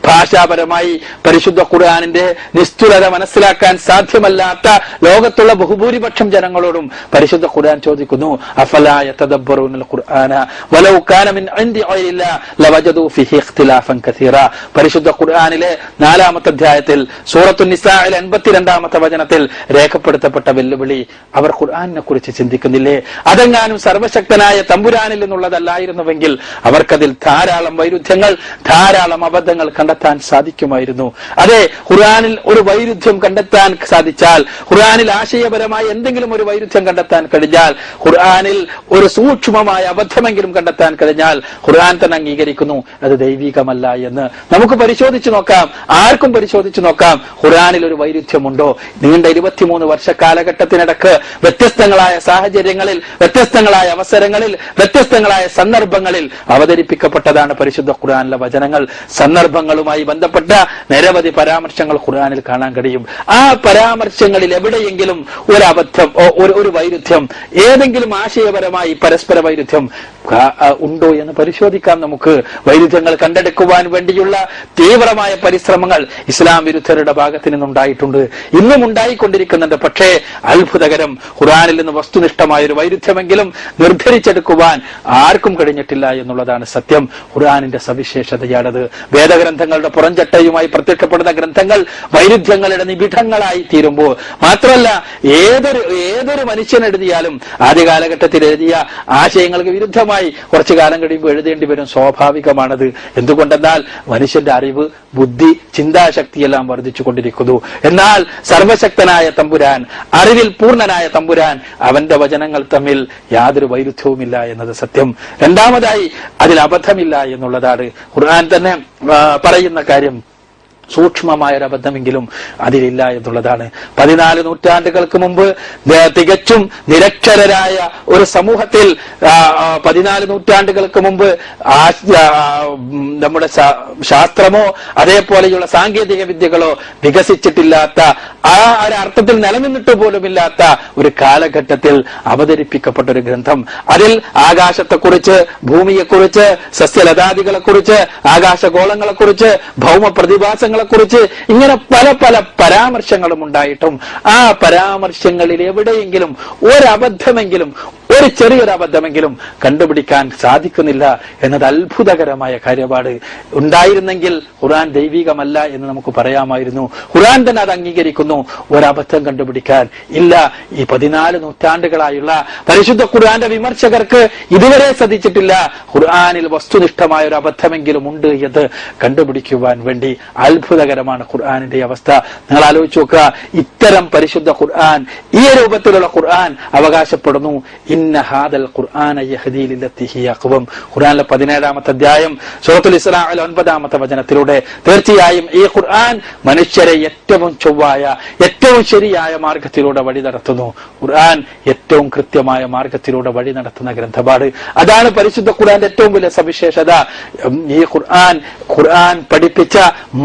ഭാഷാപരമായി പരിശുദ്ധ ഖുർആനിന്റെ നിസ്തുലത മനസ്സിലാക്കാൻ സാധ്യമല്ലാത്ത ലോകത്തുള്ള ബഹുഭൂരിപക്ഷം ജനങ്ങളോടും പരിശുദ്ധ ഖുർആൻ ചോദിക്കുന്നു, അഫലാ യതദബ്ബറൂനൽ ഖുർആന വലൗ കാന മിൻ ഇൻദി ഗൈരില്ലാഹി ലവജദൂ ഫീഹി ഇഖ്തിലാഫൻ കസീറ. പരിശുദ്ധ ഖുർആനിലെ 4-ാമത്തെ അധ്യായത്തിൽ സൂറത്തുൻ നിസാഇലെ 82-ാമത്തെ വചനത്തിൽ രേഖപ്പെടുത്തപ്പെട്ട വെല്ലുവിളി, അവർ ഖുർആനിനെ കുറിച്ച് ചിന്തിക്കുന്നില്ലേ? അതെങ്ങാനും സർവശക്തനായ തമ്പുരാനിൽ നിന്നുള്ളതല്ലായിരുന്നുവെങ്കിൽ അവർക്കതിൽ ധാരാളം വൈരുദ്ധ്യങ്ങൾ, ധാരാളം അബദ്ധങ്ങൾ കണ്ടെത്താൻ സാധിക്കുമായിരുന്നു. അതെ, ഖുർആനിൽ ഒരു വൈരുദ്ധ്യം കണ്ടെത്താൻ സാധിച്ചാൽ, ഖുർആനിൽ ആശയപരമായ എന്തെങ്കിലും ഒരു വൈരുദ്ധ്യം കണ്ടെത്താൻ കഴിഞ്ഞാൽ, ഖുർആനിൽ ഒരു സൂക്ഷ്മമായ അബദ്ധമെങ്കിലും കണ്ടെത്താൻ കഴിഞ്ഞാൽ ഖുർആൻ തന്നെ അംഗീകരിക്കുന്നു അത് ദൈവികമല്ല എന്ന്. നമുക്ക് പരിശോധിച്ചു നോക്കാം, ആർക്കും പരിശോധിച്ചു നോക്കാം, ഖുർആനിൽ ഒരു വൈരുദ്ധ്യമുണ്ടോ? നീണ്ട 23 വർഷ കാലഘട്ടത്തിനിടക്ക് വ്യത്യസ്തങ്ങളായ സാഹചര്യങ്ങളിൽ, വ്യത്യസ്തങ്ങളായ അവസരങ്ങളിൽ, വ്യത്യസ്തങ്ങളായ സന്ദർഭങ്ങളിൽ അവതരിപ്പിക്കപ്പെട്ടതാണ് പരിശുദ്ധ ഖുർആനിലെ വചനങ്ങൾ. സന്ദർഭങ്ങളുമായി ബന്ധപ്പെട്ട നിരവധി പരാമർശങ്ങൾ ഖുർആനിൽ കാണാൻ കഴിയും. ആ പരാമർശങ്ങളിൽ എവിടെയെങ്കിലും ഒരു അബദ്ധം, ഒരു വൈരുദ്ധ്യം, ഏതെങ്കിലും ആശയപരമായി പരസ്പര വൈരുദ്ധ്യം ഉണ്ടോ എന്ന് പരിശോധിക്കാം നമുക്ക്. വൈരുദ്ധ്യങ്ങൾ കണ്ടെടുക്കുവാൻ വേണ്ടിയുള്ള തീവ്രമായ പരിശ്രമങ്ങൾ ഇസ്ലാം വിരുദ്ധരുടെ ഭാഗത്ത് നിന്നുണ്ടായിട്ടുണ്ട്, ഇന്നും ഉണ്ടായിക്കൊണ്ടിരിക്കുന്നുണ്ട്. പക്ഷേ അത്ഭുതകരം, ഖുർആനിൽ നിന്ന് വസ്തുനിഷ്ഠമായ ഒരു വൈരുദ്ധ്യമെങ്കിലും നിർദ്ധരിച്ചെടുക്കുവാൻ പഠിപ്പിക്കുവാൻ ആർക്കും കഴിഞ്ഞിട്ടില്ല എന്നുള്ളതാണ് സത്യം. ഖുർആനിന്റെ സവിശേഷതയാണത്. വേദഗ്രന്ഥങ്ങളുടെ പുറംചട്ടയുമായി പ്രത്യക്ഷപ്പെടുന്ന ഗ്രന്ഥങ്ങൾ വൈരുദ്ധ്യങ്ങളുടെ നിബിഡങ്ങളായി തീരുമ്പോൾ മാത്രമല്ല ഏതൊരു മനുഷ്യൻ എഴുതിയാലും ആദ്യ കാലഘട്ടത്തിൽ എഴുതിയ ആശയങ്ങൾക്ക് വിരുദ്ധമായി കുറച്ചു കാലം കഴിയുമ്പോൾ എഴുതേണ്ടി വരും. സ്വാഭാവികമാണത്. എന്തുകൊണ്ടെന്നാൽ മനുഷ്യന്റെ അറിവ്, ബുദ്ധി, ചിന്താശക്തിയെല്ലാം വർദ്ധിച്ചു കൊണ്ടിരിക്കുന്നു. എന്നാൽ സർവശക്തനായ തമ്പുരാൻ, അറിവിൽ പൂർണ്ണനായ തമ്പുരാൻ, അവന്റെ വചനങ്ങൾ തമ്മിൽ യാതൊരു വൈരുദ്ധ്യവുമില്ല എന്നത് സത്യം. രണ്ടാമതായി അതിൽ അബദ്ധമില്ല എന്നുള്ളതാണ്. ഖുർആൻ തന്നെ പറയുന്ന കാര്യം സൂക്ഷ്മമായൊരബദ്ധമെങ്കിലും അതിലില്ല എന്നുള്ളതാണ്. 14 നൂറ്റാണ്ടുകൾക്ക് മുമ്പ് തികച്ചും നിരക്ഷരരായ ഒരു സമൂഹത്തിൽ 14 നൂറ്റാണ്ടുകൾക്ക് മുമ്പ് നമ്മുടെ ശാസ്ത്രമോ അതേപോലെയുള്ള സാങ്കേതിക വിദ്യകളോ വികസിച്ചിട്ടില്ലാത്ത, ആ ഒരർത്ഥത്തിൽ നിലനിന്നിട്ട് പോലുമില്ലാത്ത ഒരു കാലഘട്ടത്തിൽ അവതരിപ്പിക്കപ്പെട്ട ഒരു ഗ്രന്ഥം. അതിൽ ആകാശത്തെക്കുറിച്ച്, ഭൂമിയെക്കുറിച്ച്, സസ്യലതാദികളെക്കുറിച്ച്, ആകാശഗോളങ്ങളെക്കുറിച്ച്, ഭൗമ പ്രതിഭാസങ്ങളെ കുറിച്ച് ഇങ്ങനെ പല പല പരാമർശങ്ങളും ഉണ്ടായിട്ടും ആ പരാമർശങ്ങളിൽ എവിടെയെങ്കിലും ഒരബദ്ധമെങ്കിലും, ഒരു ചെറിയൊരു അബദ്ധമെങ്കിലും കണ്ടുപിടിക്കാൻ സാധിക്കുന്നില്ല എന്നത് അത്ഭുതകരമായ കാര്യമാണ്. ഉണ്ടായിരുന്നെങ്കിൽ ഖുർആൻ ദൈവികമല്ല എന്ന് നമുക്ക് പറയാമായിരുന്നു. ഖുർആൻ തന്നെ അത് അംഗീകരിക്കുന്നു. ഒരബദ്ധം കണ്ടുപിടിക്കാൻ ഇല്ല. ഈ 14 നൂറ്റാണ്ടുകളായുള്ള പരിശുദ്ധ ഖുർആന്റെ വിമർശകർക്ക് ഇതുവരെ സാധിച്ചിട്ടില്ല. ഖുർആനിൽ വസ്തുനിഷ്ഠമായ ഒരു അബദ്ധമെങ്കിലും ഉണ്ട് എന്ന് കണ്ടുപിടിക്കുവാൻ വേണ്ടി. അത്ഭുതകരമാണ് ഖുർആനിന്റെ അവസ്ഥ. നിങ്ങൾ ആലോചിച്ച് നോക്കുക. ഇത്തരം പരിശുദ്ധ ഖുർആൻ, ഈ രൂപത്തിലുള്ള ഖുർആൻ അവകാശപ്പെടുന്നു ഇന്ന ഹാദൽ ഖുർആന യഹ്ദീ ലില്ലത്തി ഹിയ അഖ്വം. ഖുർആനിലെ 17-ാമത്തെ അധ്യായം സൂറത്തുൽ ഇസ്രാഇലെ 9-ാമത്തെ വചനത്തിലൂടെ തീർച്ചയായും ഈ ഖുർആൻ മനുഷ്യരെ ഏറ്റവും ചൊവ്വായ, ഏറ്റവും ശരിയായ മാർഗത്തിലൂടെ വഴി നടത്തുന്നു. ഖുർആൻ ഏറ്റവും കൃത്യമായ മാർഗത്തിലൂടെ വഴി നടത്തുന്ന ഗ്രന്ഥമാണ്. അതാണ് പരിശുദ്ധ ഖുർആന്റെ ഏറ്റവും വലിയ സവിശേഷത. ഈ ഖുർആൻ പഠിപ്പിച്ച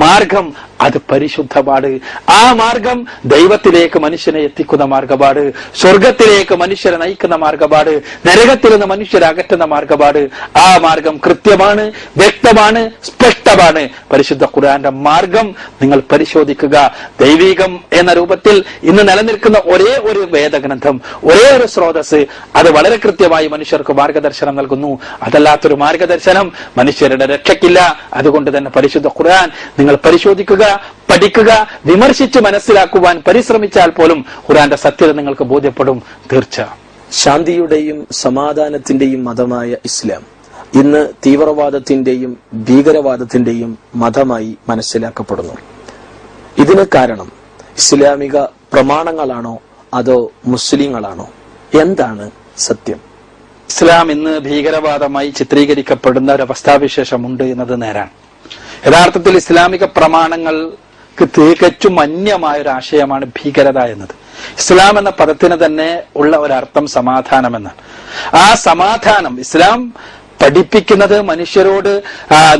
മാർഗം അത് പരിശുദ്ധമാണ്. ആ മാർഗം ദൈവത്തിലേക്ക് മനുഷ്യനെ എത്തിക്കുന്ന മാർഗമാണ്. സ്വർഗത്തിലേക്ക് മനുഷ്യരെ നയിക്കുന്ന മാർഗമാണ്. നരകത്തിൽ നിന്ന് മനുഷ്യരെ അകറ്റുന്ന മാർഗമാണ്. ആ മാർഗം കൃത്യമാണ്, വ്യക്തമാണ്, സ്പഷ്ടമാണ്. പരിശുദ്ധ ഖുർആന്റെ മാർഗം നിങ്ങൾ പരിശോധിക്കുക. ദൈവികം എന്ന രൂപത്തിൽ ഇന്ന് നിലനിൽക്കുന്ന ഒരേ ഒരു വേദഗ്രന്ഥം, ഒരേ ഒരു സ്രോതസ്, അത് വളരെ കൃത്യമായി മനുഷ്യർക്ക് മാർഗദർശനം നൽകുന്നു. അതല്ലാത്തൊരു മാർഗദർശനം മനുഷ്യരുടെ രക്ഷയ്ക്കില്ല. അതുകൊണ്ട് തന്നെ പരിശുദ്ധ ഖുർആൻ നിങ്ങൾ പരിശോധിക്കുക, പഠിക്കുക, വിമർശിച്ച് മനസ്സിലാക്കുവാൻ പരിശ്രമിച്ചാൽ പോലും ഖുർആന്റെ സത്യത നിങ്ങൾക്ക് ബോധ്യപ്പെടും. തീർച്ച. ശാന്തിയുടെയും സമാധാനത്തിന്റെയും മതമായ ഇസ്ലാം ഇന്ന് തീവ്രവാദത്തിന്റെയും ഭീകരവാദത്തിന്റെയും മതമായി മനസ്സിലാക്കപ്പെടുന്നു. ഇതിന് കാരണം ഇസ്ലാമിക പ്രമാണങ്ങളാണോ അതോ മുസ്ലിങ്ങളാണോ? എന്താണ് സത്യം? ഇസ്ലാം ഇന്ന് ഭീകരവാദമായി ചിത്രീകരിക്കപ്പെടുന്ന ഒരു അവസ്ഥാവിശേഷമുണ്ട് എന്നത് നേരാണ്. യഥാർത്ഥത്തിൽ ഇസ്ലാമിക പ്രമാണങ്ങൾക്ക് തികച്ചും അന്യമായ ഒരു ആശയമാണ് ഭീകരത എന്നത്. ഇസ്ലാം എന്ന പദത്തിന് തന്നെ ഉള്ള ഒരർത്ഥം സമാധാനം എന്നാണ്. ആ സമാധാനം ഇസ്ലാം പഠിപ്പിക്കുന്നത് മനുഷ്യരോട്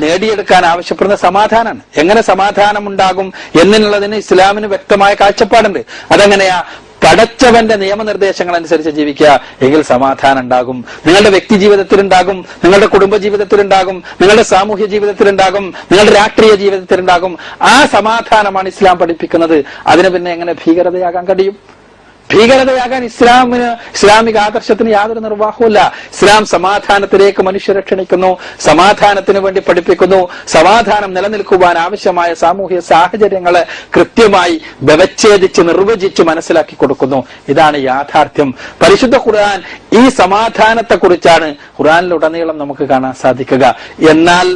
നേടിയെടുക്കാൻ ആവശ്യപ്പെടുന്ന സമാധാനമാണ്. എങ്ങനെ സമാധാനം ഉണ്ടാകും എന്നുള്ളതിന് ഇസ്ലാമിന് വ്യക്തമായ കാഴ്ചപ്പാടുണ്ട്. അതെങ്ങനെയാ? പടച്ചവന്റെ നിയമനിർദ്ദേശങ്ങൾ അനുസരിച്ച് ജീവിക്കുക, എങ്കിൽ സമാധാനം ഉണ്ടാകും. നിങ്ങളുടെ വ്യക്തി ജീവിതത്തിലുണ്ടാകും, നിങ്ങളുടെ കുടുംബ ജീവിതത്തിലുണ്ടാകും, നിങ്ങളുടെ സാമൂഹ്യ ജീവിതത്തിലുണ്ടാകും, നിങ്ങളുടെ രാഷ്ട്രീയ ജീവിതത്തിലുണ്ടാകും. ആ സമാധാനമാണ് ഇസ്ലാം പഠിപ്പിക്കുന്നത്. അതിന് പിന്നെ എങ്ങനെ ഭീകരതയാകാൻ കഴിയും? ഭീകരതയാകാൻ ഇസ്ലാമിക ആദർശത്തിന് യാതൊരു നിർവാഹവുമില്ല. ഇസ്ലാം സമാധാനത്തിലേക്ക് മനുഷ്യരെ ക്ഷണിക്കുന്നു, സമാധാനത്തിന് വേണ്ടി പഠിപ്പിക്കുന്നു. സമാധാനം നിലനിൽക്കുവാൻ ആവശ്യമായ സാമൂഹ്യ സാഹചര്യങ്ങളെ കൃത്യമായി വ്യവച്ഛേദിച്ച് നിർവചിച്ച് മനസ്സിലാക്കി കൊടുക്കുന്നു. ഇതാണ് യാഥാർത്ഥ്യം. പരിശുദ്ധ ഖുർആൻ ഈ സമാധാനത്തെക്കുറിച്ചാണ് ഖുർആനിലുടനീളം നമുക്ക് കാണാൻ സാധിക്കുക. എന്നാൽ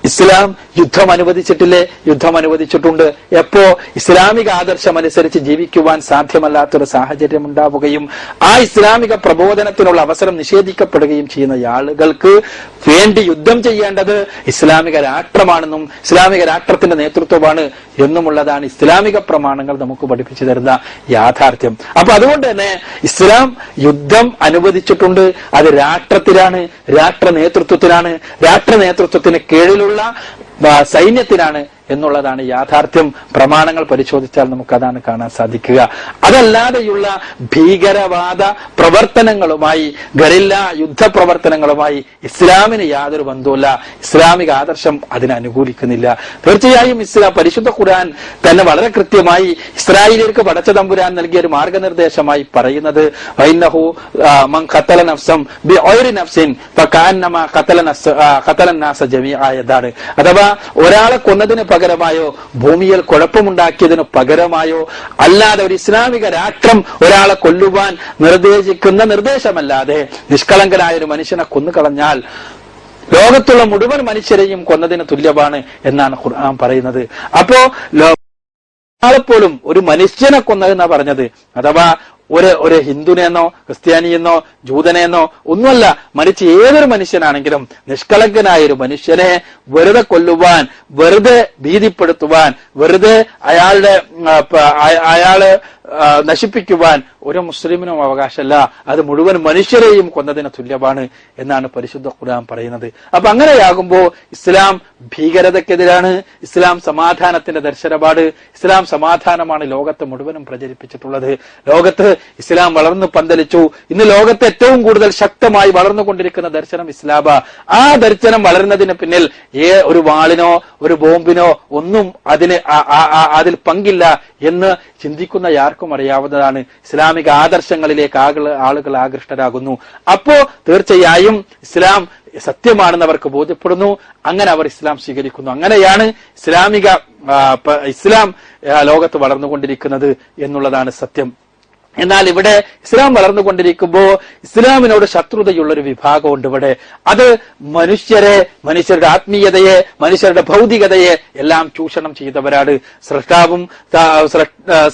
ഇസ്ലാം യുദ്ധം അനുവദിച്ചിട്ടില്ലേ? യുദ്ധം അനുവദിച്ചിട്ടുണ്ട്. എപ്പോ? ഇസ്ലാമിക ആദർശം അനുസരിച്ച് ജീവിക്കുവാൻ സാധ്യമല്ലാത്തൊരു സാഹചര്യം ഉണ്ടാവുകയും ആ ഇസ്ലാമിക പ്രബോധനത്തിനുള്ള അവസരം നിഷേധിക്കപ്പെടുകയും ചെയ്യുന്ന ആളുകൾക്ക് വേണ്ടി യുദ്ധം ചെയ്യേണ്ടത് ഇസ്ലാമിക രാഷ്ട്രമാണെന്നും ഇസ്ലാമിക രാഷ്ട്രത്തിന്റെ നേതൃത്വമാണ് എന്നുമുള്ളതാണ് ഇസ്ലാമിക പ്രമാണങ്ങൾ നമുക്ക് പഠിപ്പിച്ചു തരുന്ന യാഥാർത്ഥ്യം. അപ്പൊ അതുകൊണ്ട് തന്നെ ഇസ്ലാം യുദ്ധം അനുവദിച്ചിട്ടുണ്ട്. അത് രാഷ്ട്രത്തിലാണ്, രാഷ്ട്ര നേതൃത്വത്തിനാണ്, രാഷ്ട്ര നേതൃത്വത്തിന് കീഴിലുള്ള സൈന്യത്തിനാണ് എന്നുള്ളതാണ് യാഥാർത്ഥ്യം. പ്രമാണങ്ങൾ പരിശോധിച്ചാൽ നമുക്കതാണ് കാണാൻ സാധിക്കുക. അതല്ലാതെയുള്ള ഭീകരവാദ പ്രവർത്തനങ്ങളുമായി, ഗറില്ല യുദ്ധ പ്രവർത്തനങ്ങളുമായി ഇസ്ലാമിന് യാതൊരു ബന്ധവുമില്ല. ഇസ്ലാമിക ആദർശം അതിനെ അനുകൂലിക്കുന്നില്ല. തീർച്ചയായും പരിശുദ്ധ ഖുർആൻ തന്നെ വളരെ കൃത്യമായി ഇസ്രായേലിയർക്ക് പടച്ച തമ്പുരാൻ നൽകിയ ഒരു മാർഗനിർദ്ദേശമായി പറയുന്നത് വൈന്നഹു മൻ ഖതല നഫ്സൻ ബിഗൈരി നഫ്സിൻ ഫകഅന്നമാ ഖതല നാസ ജമീഅ എന്നതാണ്. അഥവാ ഒരാളെ കൊന്നതിന് പകരമായോ ഭൂമിയിൽ കുഴപ്പമുണ്ടാക്കിയതിന് പകരമായോ അല്ലാതെ ഒരു ഇസ്ലാമിക രാഷ്ട്രം ഒരാളെ കൊല്ലുവാൻ നിർദ്ദേശിക്കുന്ന നിർദ്ദേശമല്ലാതെ നിഷ്കളങ്കനായ ഒരു മനുഷ്യനെ കൊന്നുകളഞ്ഞാൽ ലോകത്തുള്ള മുഴുവൻ മനുഷ്യരെയും കൊന്നതിന് തുല്യമാണ് എന്നാണ് ഖുർആൻ പറയുന്നത്. അപ്പോ ആളെപ്പോലും ഒരു മനുഷ്യനെ കൊന്നതെന്നാ പറഞ്ഞത്. അഥവാ ഒരു ഹിന്ദുനെന്നോ ക്രിസ്ത്യാനിയെന്നോ ജൂതനെന്നോ ഒന്നുമല്ല, മറിച്ച് ഏതൊരു മനുഷ്യനാണെങ്കിലും നിഷ്കളങ്കനായ ഒരു മനുഷ്യനെ വെറുതെ കൊല്ലുവാൻ, വെറുതെ ഭീതിപ്പെടുത്തുവാൻ, വെറുതെ അയാളെ നശിപ്പിക്കുവാൻ ഒരു മുസ്ലിമിനും അവകാശമല്ല. അത് മുഴുവൻ മനുഷ്യരെയും കൊന്നതിന് തുല്യമാണ് എന്നാണ് പരിശുദ്ധ ഖുർആൻ പറയുന്നത്. അപ്പൊ അങ്ങനെയാകുമ്പോ ഇസ്ലാം ഭീകരതക്കെതിരാണ്, ഇസ്ലാം സമാധാനത്തിന്റെ ദർശനപാട്, ഇസ്ലാം സമാധാനമാണ് ലോകത്ത് മുഴുവനും പ്രചരിപ്പിച്ചിട്ടുള്ളത്. ലോകത്ത് ഇസ്ലാം വളർന്നു പന്തലിച്ചു. ഇന്ന് ലോകത്ത് ഏറ്റവും കൂടുതൽ ശക്തമായി വളർന്നുകൊണ്ടിരിക്കുന്ന ദർശനം ഇസ്ലാമ. ആ ദർശനം വളരുന്നതിന് പിന്നിൽ ഒരു വാളിനോ ഒരു ബോംബിനോ ഒന്നും അതിൽ പങ്കില്ല എന്ന് ചിന്തിക്കുന്ന ആർക്കും അറിയാവുന്നതാണ്. ഇസ്ലാമിക ആദർശങ്ങളിലേക്ക് ആളുകൾ ആകൃഷ്ടരാകുന്നു. അപ്പോ തീർച്ചയായും ഇസ്ലാം സത്യമാണെന്ന് അവർക്ക് ബോധ്യപ്പെടുന്നു. അങ്ങനെ അവർ ഇസ്ലാം സ്വീകരിക്കുന്നു. അങ്ങനെയാണ് ഇസ്ലാം ലോകത്ത് വളർന്നുകൊണ്ടിരിക്കുന്നത് എന്നുള്ളതാണ് സത്യം. എന്നാൽ ഇവിടെ ഇസ്ലാം വളർന്നുകൊണ്ടിരിക്കുമ്പോൾ ഇസ്ലാമിനോട് ശത്രുതയുള്ള ഒരു വിഭാഗമുണ്ട് ഇവിടെ. അത് മനുഷ്യരുടെ ആത്മീയതയെ, മനുഷ്യരുടെ ഭൗതികതയെ എല്ലാം ചൂഷണം ചെയ്തവരാണ്.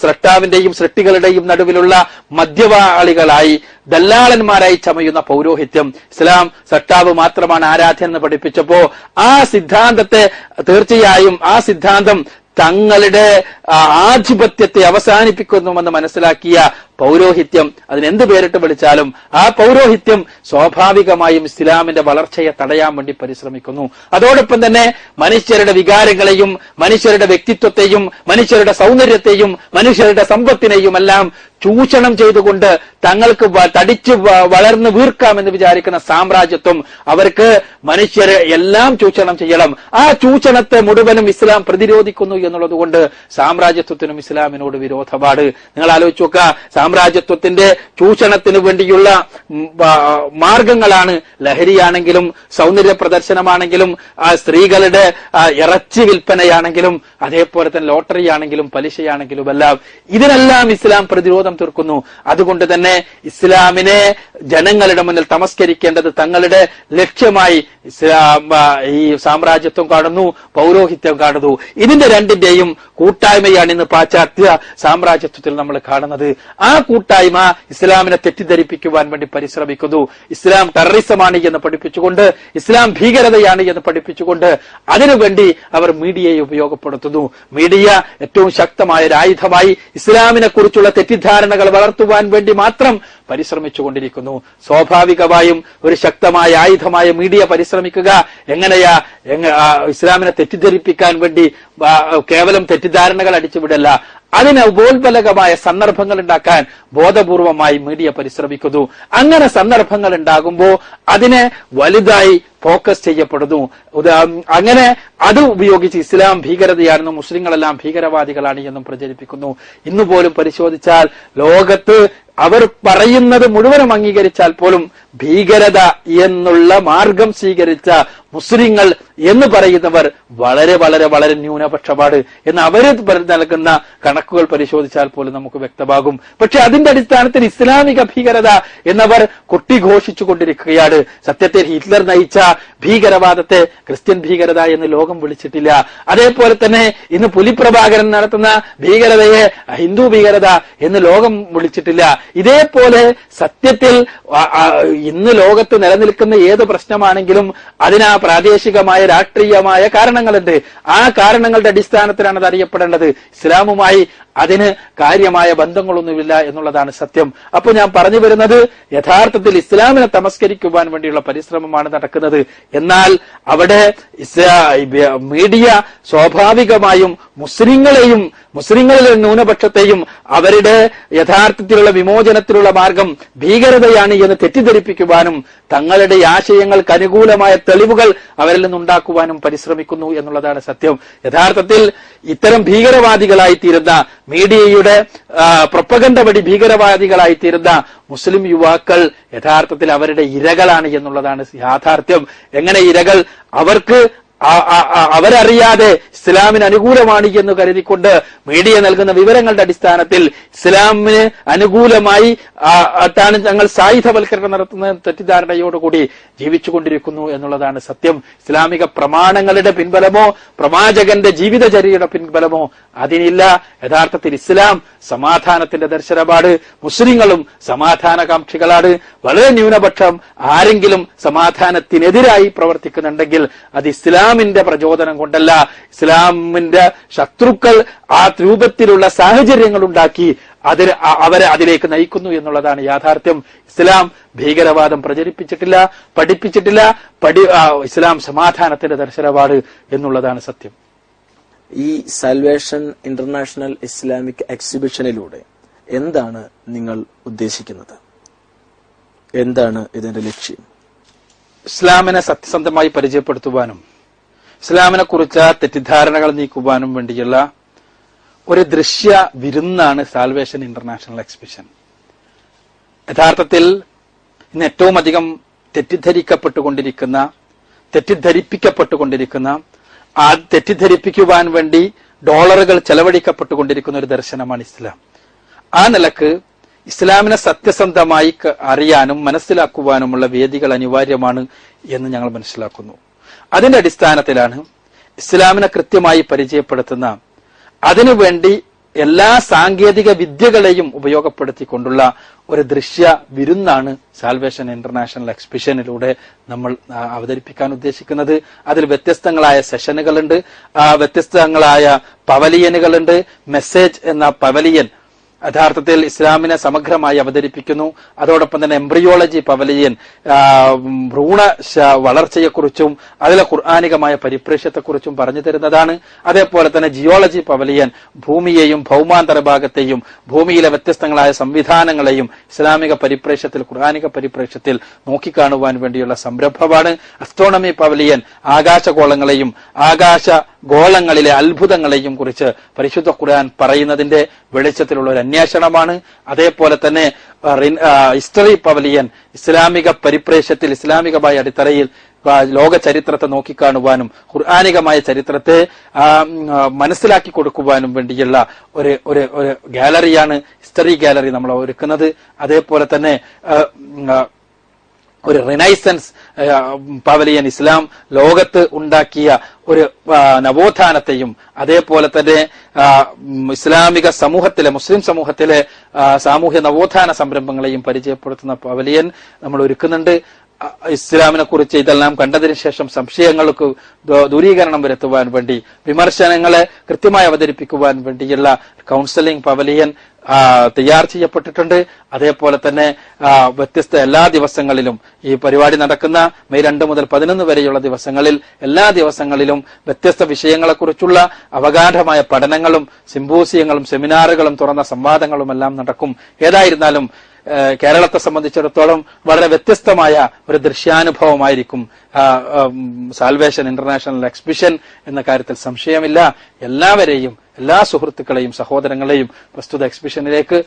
സ്രഷ്ടാവിന്റെയും സൃഷ്ടികളുടെയും നടുവിലുള്ള മധ്യവാളികളായി, ദല്ലാളന്മാരായി ചമയുന്ന പൗരോഹിത്യം. ഇസ്ലാം സൃഷ്ടാവ് മാത്രമാണ് ആരാധ്യൻ എന്ന് പഠിപ്പിച്ചപ്പോ ആ സിദ്ധാന്തത്തെ തീർച്ചയായും ആ സിദ്ധാന്തം തങ്ങളുടെ ആധിപത്യത്തെ അവസാനിപ്പിക്കുന്നുവെന്ന് മനസ്സിലാക്കിയ പൗരോഹിത്യം, അതിനെന്ത് പേരിട്ട് വിളിച്ചാലും ആ പൗരോഹിത്യം സ്വാഭാവികമായും ഇസ്ലാമിന്റെ വളർച്ചയെ തടയാൻ വേണ്ടി പരിശ്രമിക്കുന്നു. അതോടൊപ്പം തന്നെ മനുഷ്യരുടെ വികാരങ്ങളെയും മനുഷ്യരുടെ വ്യക്തിത്വത്തെയും മനുഷ്യരുടെ സൗന്ദര്യത്തെയും മനുഷ്യരുടെ സമ്പത്തിനെയും എല്ലാം ചൂഷണം ചെയ്തുകൊണ്ട് തങ്ങൾക്ക് തടിച്ചു വളർന്നു വീർക്കാമെന്ന് വിചാരിക്കുന്ന സാമ്രാജ്യത്വം, അവർക്ക് മനുഷ്യരെ എല്ലാം ചൂഷണം ചെയ്യണം. ആ ചൂഷണത്തെ മുഴുവനും ഇസ്ലാം പ്രതിരോധിക്കുന്നു എന്നുള്ളത് കൊണ്ട് സാമ്രാജ്യത്വത്തിനും ഇസ്ലാമിനോട് വിരോധപാട്. നിങ്ങൾ ആലോചിച്ച് നോക്കുക, സാമ്രാജ്യത്വത്തിന്റെ ചൂഷണത്തിന് വേണ്ടിയുള്ള മാർഗങ്ങളാണ് ലഹരിയാണെങ്കിലും സൗന്ദര്യ പ്രദർശനമാണെങ്കിലും സ്ത്രീകളുടെ ഇറച്ചി വിൽപ്പനയാണെങ്കിലും അതേപോലെ തന്നെ ലോട്ടറി ആണെങ്കിലും പലിശയാണെങ്കിലും എല്ലാം. ഇതിനെല്ലാം ഇസ്ലാം പ്രതിരോധം തീർക്കുന്നു. അതുകൊണ്ട് തന്നെ ഇസ്ലാമിനെ ജനങ്ങളുടെ മുന്നിൽ തമസ്കരിക്കേണ്ടത് തങ്ങളുടെ ലക്ഷ്യമായി ഈ സാമ്രാജ്യത്വം കാണുന്നു, പൗരോഹിത്യം കാണുന്നു. ഇതിന്റെ രണ്ടിന്റെയും കൂട്ടായ്മയാണ് ഇന്ന് പാശ്ചാത്യ സാമ്രാജ്യത്വത്തിൽ നമ്മൾ കാണുന്നത്. ആ കൂട്ടായ്മ ഇസ്ലാമിനെ തെറ്റിദ്ധരിപ്പിക്കുവാൻ വേണ്ടി പരിശ്രമിക്കുന്നു. ഇസ്ലാം ടെററിസമാണ് എന്ന് പഠിപ്പിച്ചുകൊണ്ട്, ഇസ്ലാം ഭീകരതയാണ് എന്ന് പഠിപ്പിച്ചുകൊണ്ട് അതിനുവേണ്ടി അവർ മീഡിയയെ ഉപയോഗപ്പെടുത്തുന്നു. മീഡിയ ഏറ്റവും ശക്തമായ ഒരു ആയുധമായി ഇസ്ലാമിനെ കുറിച്ചുള്ള തെറ്റിദ്ധാരണകൾ വളർത്തുവാൻ വേണ്ടി മാത്രം പരിശ്രമിച്ചുകൊണ്ടിരിക്കുന്നു. സ്വാഭാവികമായും ഒരു ശക്തമായ ആയുധമായ മീഡിയ പരിശ്രമിക്കുക എങ്ങനെയാ? ഇസ്ലാമിനെ തെറ്റിദ്ധരിപ്പിക്കാൻ വേണ്ടി കേവലം തെറ്റിദ്ധാരണകൾ അടിച്ചുവിടല്ല, അതിന് ഉപോത്ബലകമായ സന്ദർഭങ്ങൾ ഉണ്ടാക്കാൻ ബോധപൂർവമായി മീഡിയ പരിശ്രമിക്കുന്നു. അങ്ങനെ സന്ദർഭങ്ങൾ ഉണ്ടാകുമ്പോൾ അതിനെ വലുതായി ഫോക്കസ് ചെയ്യപ്പെടുന്നു. അങ്ങനെ അത് ഉപയോഗിച്ച് ഇസ്ലാം ഭീകരതയാണെന്നും മുസ്ലിങ്ങളെല്ലാം ഭീകരവാദികളാണ് എന്നും പ്രചരിപ്പിക്കുന്നു. ഇന്നുപോലും പരിശോധിച്ചാൽ ലോകത്ത് അവർ പറയുന്നത് മുഴുവനും അംഗീകരിച്ചാൽ പോലും ഭീകരത എന്നുള്ള മാർഗം സ്വീകരിച്ച മുസ്ലിങ്ങൾ എന്ന് പറയുന്നവർ വളരെ വളരെ വളരെ ന്യൂനപക്ഷപാട് എന്ന് അവര് നൽകുന്ന കണക്കുകൾ പരിശോധിച്ചാൽ പോലും നമുക്ക് വ്യക്തമാകും. പക്ഷെ അതിന്റെ അടിസ്ഥാനത്തിൽ ഇസ്ലാമിക ഭീകരത എന്നവർ കൊട്ടിഘോഷിച്ചു കൊണ്ടിരിക്കുകയാണ്. സത്യത്തിൽ ഹിറ്റ്ലർ നയിച്ച ഭീകരവാദത്തെ ക്രിസ്ത്യൻ ഭീകരത എന്ന് ലോകം വിളിച്ചിട്ടില്ല. അതേപോലെ തന്നെ ഇന്ന് പുലിപ്രഭാകരൻ നടത്തുന്ന ഭീകരതയെ ഹിന്ദു ഭീകരത എന്ന് ലോകം വിളിച്ചിട്ടില്ല. ഇതേപോലെ സത്യത്തിൽ ഇന്ന് ലോകത്ത് നിലനിൽക്കുന്ന ഏത് പ്രശ്നമാണെങ്കിലും അതിനാ പ്രാദേശികമായ രാഷ്ട്രീയമായ കാരണങ്ങളുണ്ട്. ആ കാരണങ്ങളുടെ അടിസ്ഥാനത്തിലാണ് അത് അറിയപ്പെടേണ്ടത്. ഇസ്ലാമുമായി അതിന് കാര്യമായ ബന്ധങ്ങളൊന്നുമില്ല എന്നുള്ളതാണ് സത്യം. അപ്പൊ ഞാൻ പറഞ്ഞു വരുന്നത്, യഥാർത്ഥത്തിൽ ഇസ്ലാമിനെ തമസ്കരിക്കുവാൻ വേണ്ടിയുള്ള പരിശ്രമമാണ് നടക്കുന്നത്. എന്നാൽ അവിടെ മീഡിയ സ്വാഭാവികമായും മുസ്ലിങ്ങളിലെ ന്യൂനപക്ഷത്തെയും അവരുടെ യഥാർത്ഥത്തിലുള്ള വിമോചനത്തിലുള്ള മാർഗം ഭീകരതയാണ് എന്ന് തെറ്റിദ്ധരിപ്പിക്കുവാനും തങ്ങളുടെ ആശയങ്ങൾക്ക് അനുകൂലമായ തെളിവുകൾ അവരിൽ നിന്നുണ്ടാക്കുവാനും പരിശ്രമിക്കുന്നു എന്നുള്ളതാണ് സത്യം. യഥാർത്ഥത്തിൽ ഇത്തരം ഭീകരവാദികളായിത്തീരുന്ന, മീഡിയയുടെ പ്രൊപ്പഗണ്ട വഴി ഭീകരവാദികളായിത്തീരുന്ന മുസ്ലിം യുവാക്കൾ യഥാർത്ഥത്തിൽ അവരുടെ ഇരകളാണ് എന്നുള്ളതാണ് യാഥാർത്ഥ്യം. എങ്ങനെ ഇരകൾ? അവരറിയാതെ ഇസ്ലാമിന് അനുകൂലമാണ് എന്ന് കരുതിക്കൊണ്ട് മീഡിയ നൽകുന്ന വിവരങ്ങളുടെ അടിസ്ഥാനത്തിൽ ഇസ്ലാമിന് അനുകൂലമായി ഞങ്ങൾ സായുധവൽക്കരണം നടത്തുന്ന തെറ്റിദ്ധാരണയോടുകൂടി ജീവിച്ചുകൊണ്ടിരിക്കുന്നു എന്നുള്ളതാണ് സത്യം. ഇസ്ലാമിക പ്രമാണങ്ങളുടെ പിൻബലമോ പ്രവാചകന്റെ ജീവിതചര്യയുടെ പിൻബലമോ അതിനില്ല. യഥാർത്ഥത്തിൽ ഇസ്ലാം സമാധാനത്തിന്റെ ദർശനമാണ്. മുസ്ലിങ്ങളും സമാധാനകാംക്ഷികളാണ്. വളരെ ന്യൂനപക്ഷം ആരെങ്കിലും സമാധാനത്തിനെതിരായി പ്രവർത്തിക്കുന്നുണ്ടെങ്കിൽ അത് ഇസ്ലാമിന്റെ പ്രചോദനം കൊണ്ടല്ല, ഇസ്ലാമിന്റെ ശത്രുക്കൾ ആ രൂപത്തിലുള്ള സാഹചര്യങ്ങൾ ഉണ്ടാക്കി അവരെ അതിലേക്ക് നയിക്കുന്നു എന്നുള്ളതാണ് യാഥാർത്ഥ്യം. ഇസ്ലാം ഭീകരവാദം പ്രചരിപ്പിച്ചിട്ടില്ല, പഠിപ്പിച്ചിട്ടില്ല. ഇസ്ലാം സമാധാനത്തിന്റെ ദർശനമാണ് എന്നുള്ളതാണ് സത്യം. ഈ സാൽവേഷൻ ഇന്റർനാഷണൽ ഇസ്ലാമിക് എക്സിബിഷനിലൂടെ എന്താണ് നിങ്ങൾ ഉദ്ദേശിക്കുന്നത്? എന്താണ് ഇതിന്റെ ലക്ഷ്യം? ഇസ്ലാമിനെ സത്യസന്ധമായി പരിചയപ്പെടുത്തുവാനും ഇസ്ലാമിനെ കുറിച്ച് തെറ്റിദ്ധാരണകൾ നീക്കുവാനും വേണ്ടിയുള്ള ഒരു ദൃശ്യ വിരുന്നാണ് സാൽവേഷൻ ഇന്റർനാഷണൽ എക്സിബിഷൻ. യഥാർത്ഥത്തിൽ ഇന്ന് ഏറ്റവും അധികം തെറ്റിദ്ധരിപ്പിക്കപ്പെട്ടുകൊണ്ടിരിക്കുന്ന ആ തെറ്റിദ്ധരിപ്പിക്കുവാൻ വേണ്ടി ഡോളറുകൾ ചെലവഴിക്കപ്പെട്ടുകൊണ്ടിരിക്കുന്ന ഒരു ദർശനമാണ് ഇസ്ലാം. ആ നിലക്ക് ഇസ്ലാമിനെ സത്യസന്ധമായി അറിയാനും മനസ്സിലാക്കുവാനുമുള്ള വേദികൾ അനിവാര്യമാണ് എന്ന് ഞങ്ങൾ മനസ്സിലാക്കുന്നു. അതിന്റെ അടിസ്ഥാനത്തിലാണ് ഇസ്ലാമിനെ കൃത്യമായി പരിചയപ്പെടുത്തുന്ന, അതിനുവേണ്ടി എല്ലാ സാങ്കേതിക വിദ്യകളെയും ഉപയോഗപ്പെടുത്തിക്കൊണ്ടുള്ള ഒരു ദൃശ്യ വിരുന്നാണ് സാൽവേഷൻ ഇന്റർനാഷണൽ എക്സിബിഷനിലൂടെ നമ്മൾ അവതരിപ്പിക്കാൻ ഉദ്ദേശിക്കുന്നത്. അതിൽ വ്യത്യസ്തങ്ങളായ സെഷനുകളുണ്ട്, വ്യത്യസ്തങ്ങളായ പവലിയനുകളുണ്ട്. മെസ്സേജ് എന്ന പവലിയൻ യഥാർത്ഥത്തിൽ ഇസ്ലാമിനെ സമഗ്രമായി അവതരിപ്പിക്കുന്നു. അതോടൊപ്പം തന്നെ എംബ്രിയോളജി പവലിയൻ ഭ്രൂണ വളർച്ചയെക്കുറിച്ചും അതിലെ ഖുർആനികമായ പരിപ്രേക്ഷ്യത്തെക്കുറിച്ചും പറഞ്ഞു തരുന്നതാണ്. അതേപോലെ തന്നെ ജിയോളജി പവലിയൻ ഭൂമിയെയും ഭൗമാന്തര ഭാഗത്തെയും ഭൂമിയിലെ വ്യത്യസ്തങ്ങളായ സംവിധാനങ്ങളെയും ഇസ്ലാമിക പരിപ്രേക്ഷ്യത്തിൽ, ഖുർആനിക പരിപ്രേക്ഷ്യത്തിൽ നോക്കിക്കാണുവാൻ വേണ്ടിയുള്ള സംരംഭമാണ്. അസ്ട്രോണമി പവലിയൻ ആകാശഗോളങ്ങളെയും ആകാശഗോളങ്ങളിലെ അത്ഭുതങ്ങളെയും കുറിച്ച് പരിശുദ്ധ ഖുർആൻ പറയുന്നതിന്റെ വെളിച്ചത്തിലുള്ള ഒരു അന്വേഷണമാണ്. അതേപോലെ തന്നെ ഹിസ്റ്ററി പവലിയൻ ഇസ്ലാമിക പരിപ്രേക്ഷ്യത്തിൽ, ഇസ്ലാമികമായ അടിത്തറയിൽ ലോക ചരിത്രത്തെ നോക്കിക്കാണുവാനും ഖുർആനികമായ ചരിത്രത്തെ മനസ്സിലാക്കി കൊടുക്കുവാനും വേണ്ടിയുള്ള ഒരു ഗാലറിയാണ് ഹിസ്റ്ററി ഗാലറി നമ്മൾ ഒരുക്കുന്നത്. അതേപോലെ തന്നെ ഒരു റിനൈസൻസ് പവലിയൻ ഇസ്ലാം ലോകത്ത് ഉണ്ടാക്കിയ ഒരു നവോത്ഥാനത്തെയും അതേപോലെ തന്നെ ഇസ്ലാമിക സമൂഹത്തിലെ, മുസ്ലിം സമൂഹത്തിലെ സാമൂഹ്യ നവോത്ഥാന സംരംഭങ്ങളെയും പരിചയപ്പെടുത്തുന്ന പവലിയൻ നമ്മൾ ഒരുക്കുന്നുണ്ട്. ഇസ്ലാമിനെ കുറിച്ച് ഇതെല്ലാം കണ്ടതിന് ശേഷം സംശയങ്ങൾക്ക് ദൂരീകരണം വരുത്തുവാൻ വേണ്ടി, വിമർശനങ്ങളെ കൃത്യമായി അവതരിപ്പിക്കുവാൻ വേണ്ടിയുള്ള കൗൺസിലിംഗ് പവലിയൻ തയ്യാർ ചെയ്യപ്പെട്ടിട്ടുണ്ട്. അതേപോലെ തന്നെ വ്യത്യസ്ത എല്ലാ ദിവസങ്ങളിലും ഈ പരിപാടി നടക്കുന്ന മെയ് 2 മുതൽ 11 വരെയുള്ള ദിവസങ്ങളിൽ എല്ലാ ദിവസങ്ങളിലും വ്യത്യസ്ത വിഷയങ്ങളെക്കുറിച്ചുള്ള അവഗാഢമായ പഠനങ്ങളും സിംപോസിയങ്ങളും സെമിനാറുകളും തുറന്ന സംവാദങ്ങളും എല്ലാം നടക്കും. ഏതായിരുന്നാലും കേരളത്തെ സംബന്ധിച്ചിടത്തോളം വളരെ വ്യത്യസ്തമായ ഒരു ദൃശ്യാനുഭവമായിരിക്കും സാൽവേഷൻ ഇന്റർനാഷണൽ എക്സിബിഷൻ എന്ന കാര്യത്തിൽ സംശയമില്ല. എല്ലാവരെയും, എല്ലാ സുഹൃത്തുക്കളെയും സഹോദരങ്ങളെയും പ്രസ്തുത എക്സിബിഷനിലേക്ക്